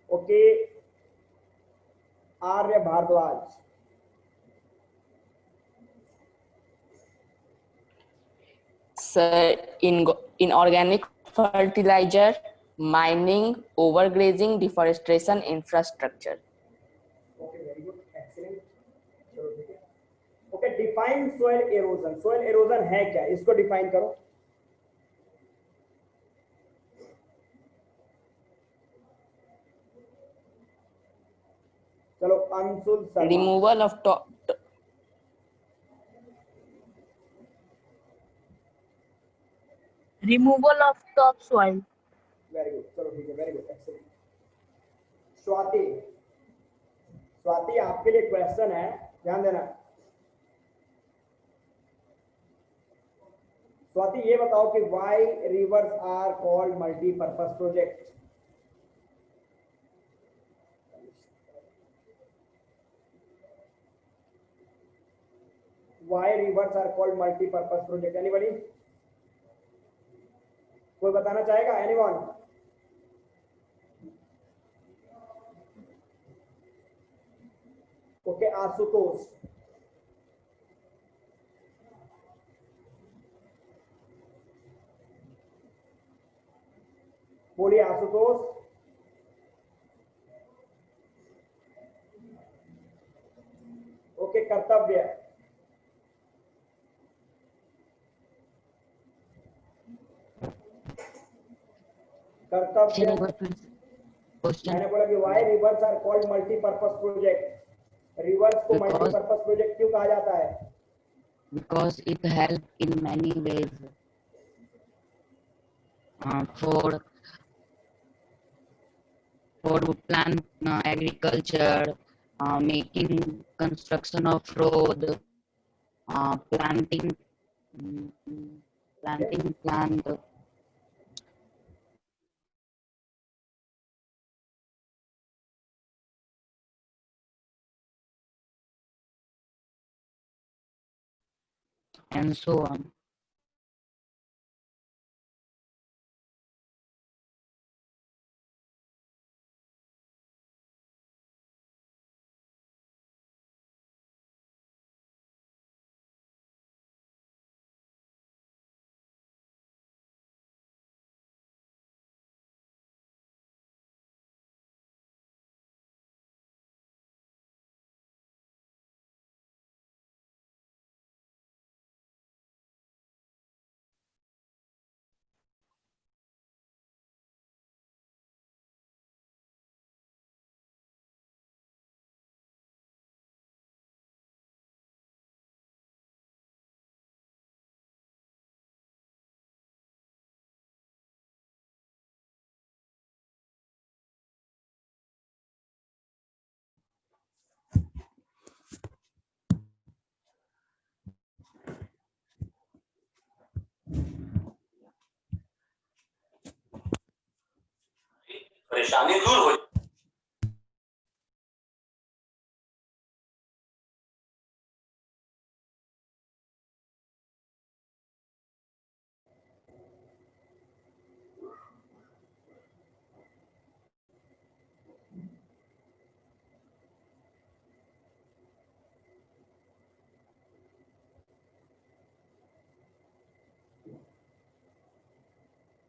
[SPEAKER 1] Okay, Arya Bhardwaj.
[SPEAKER 2] Sir, inorganic fertilizer, mining, overgrazing, deforestation, infrastructure.
[SPEAKER 1] Okay, very good, excellent. चलो ठीक है। Okay, define soil erosion. Soil erosion है क्या, इसको डिफाइन करो। चलो Anshul Sharma.
[SPEAKER 2] Removal of topsoil.
[SPEAKER 1] Very good, चलो ठीक है, very good, excellent. Swati, Swati आपके लिए क्वेश्चन है, ध्यान देना। स्वाति ये बताओ कि why rivers are called multipurpose project. Why rivers are called multipurpose project, anybody? कोई बताना चाहेगा? एनीवन? ओके, आशुतोष। बोलिए आशुतोष। ओके, कर्तव्य। कर्तव्य।
[SPEAKER 5] Question
[SPEAKER 1] मैंने बोला कि why rivers are called multipurpose project. Rivers को
[SPEAKER 5] Because-
[SPEAKER 1] मल्टीपर्पज प्रोजेक्ट क्यों कहा जाता है?
[SPEAKER 5] because it helps in many ways for plant agriculture, making construction of road, planting plant. And so on.
[SPEAKER 6] परेशानी दूर हो।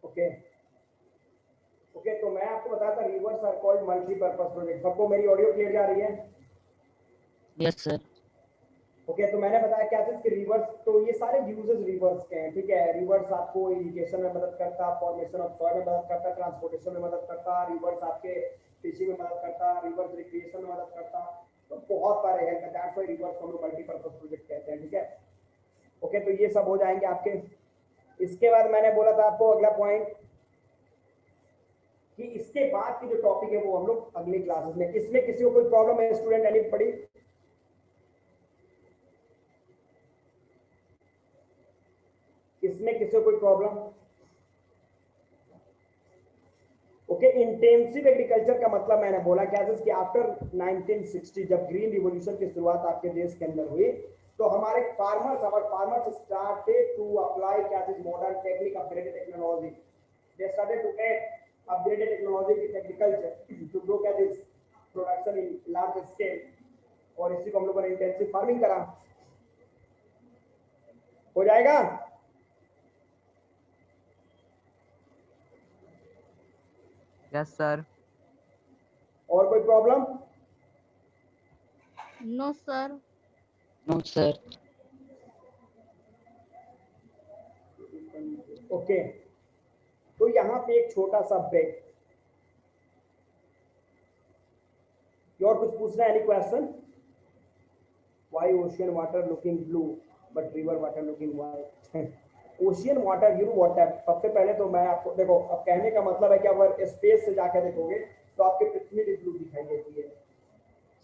[SPEAKER 1] ओके ओके, तो मैं आपको बताता rivers are called multipurpose project. सबको मेरी ऑडियो क्लियर जा रही है?
[SPEAKER 5] Yes, sir.
[SPEAKER 1] ओके, तो मैंने बताया क्या चीज कि रिवर्स, तो ये सारे यूजेस रिवर्स के हैं, ठीक है। रिवर्स आपको इरिगेशन में मदद करता, फॉर्मेशन ऑफ सॉइल में मदद करता, ट्रांसपोर्टेशन में मदद करता, रिवर्स आपके फिशिंग में मदद करता, रिवर्स रिक्रिएशन में मदद करता, तो बहुत सारे हैं। दैट्स व्हाई रिवर्स को हम लोग मल्टीपर्पज प्रोजेक्ट कहते हैं, ठीक है। ओके, तो ये सब हो जाएंगे आपके। इसके बाद मैंने बोला था आपको अगला पॉइंट कि इसके बाद की जो टॉपिक है वो हम लोग अगली क्लासेस में। इसमें किसी को कोई प्रॉब्लम है स्टूडेंट? एनी पड़ी? इसमें किसी को कोई प्रॉब्लम? ओके, इंटेंसिव एग्रीकल्चर का मतलब मैंने बोला क्या कि आफ्टर 1960 जब ग्रीन रिवॉल्यूशन की शुरुआत आपके देश के अंदर हुई, तो हमारे फार्मर्स स्टार्टेड टू अप्लाई क्या चीज modern technique, upgraded technology. They started to add upgraded technology in agriculture to grow क्या चीज प्रोडक्शन इन लार्ज स्केल, और इसी को हम लोगों ने इंटेंसिव फार्मिंग करा। हो जाएगा?
[SPEAKER 7] Yes sir.
[SPEAKER 1] और कोई problem?
[SPEAKER 2] No, sir.
[SPEAKER 5] No, sir.
[SPEAKER 1] Okay, तो यहाँ पे एक छोटा सा ब्रेक। और कुछ पूछना है? Any question? Why ocean water looking blue but river water looking white? Ocean water, you know what है। सबसे पहले तो मैं आपको देखो, अब कहने का मतलब है कि अगर स्पेस से जाकर देखोगे तो आपकी पृथ्वी भी ब्लू दिखाई देती है,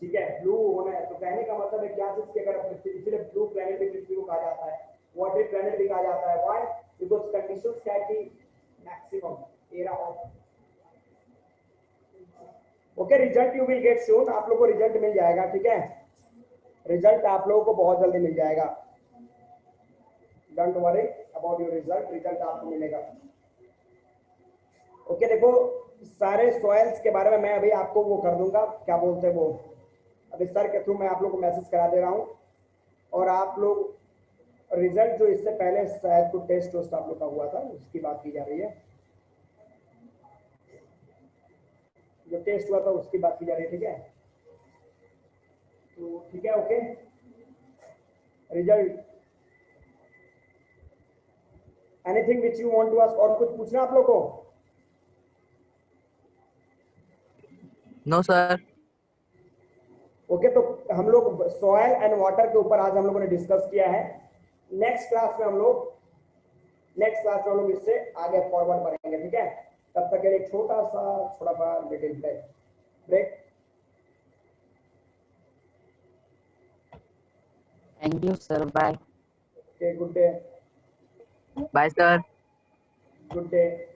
[SPEAKER 1] ठीक है। ब्लू होना है तो कहने का मतलब है क्या चीज की, अगर पृथ्वी, इसलिए ब्लू प्लैनेट भी पृथ्वी को कहा जाता है, वाटर प्लैनेट भी कहा जाता है। व्हाई? बिकॉज कंडीशंस क्या है कि maximum area of okay result you will get soon आप लोगों को रिजल्ट मिल जाएगा ठीक है रिजल्ट आप लोगों को बहुत जल्दी मिल जाएगा don't worry about your result result आपको मिलेगा ओके देखो सारे सॉइल्स के बारे में मैं अभी आपको वो कर दूंगा क्या बोलते हैं वो अभी सर के थ्रू मैं आप लोग को मैसेज करा दे रहा हूं और आप लोग रिजल्ट जो इससे पहले शायद कोई टेस्ट वोस्ट आप लोग का हुआ था उसकी बात की जा रही है जो टेस्ट हुआ था उसकी बात की जा रही है ठीक है तो ठीक है okay result anything which you want to ask और कुछ पूछना आप लोग को
[SPEAKER 7] नो सर
[SPEAKER 1] ओके तो हम लोग सॉइल एंड वाटर के ऊपर आज हम लोगों ने डिस्कस किया है नेक्स्ट क्लास में हम लोग इससे आगे फॉरवर्ड बढ़ेंगे ठीक है तब तक के लिए छोटा सा little break
[SPEAKER 5] Thank you, sir. Bye.
[SPEAKER 1] Okay good day
[SPEAKER 7] bye sir
[SPEAKER 1] good day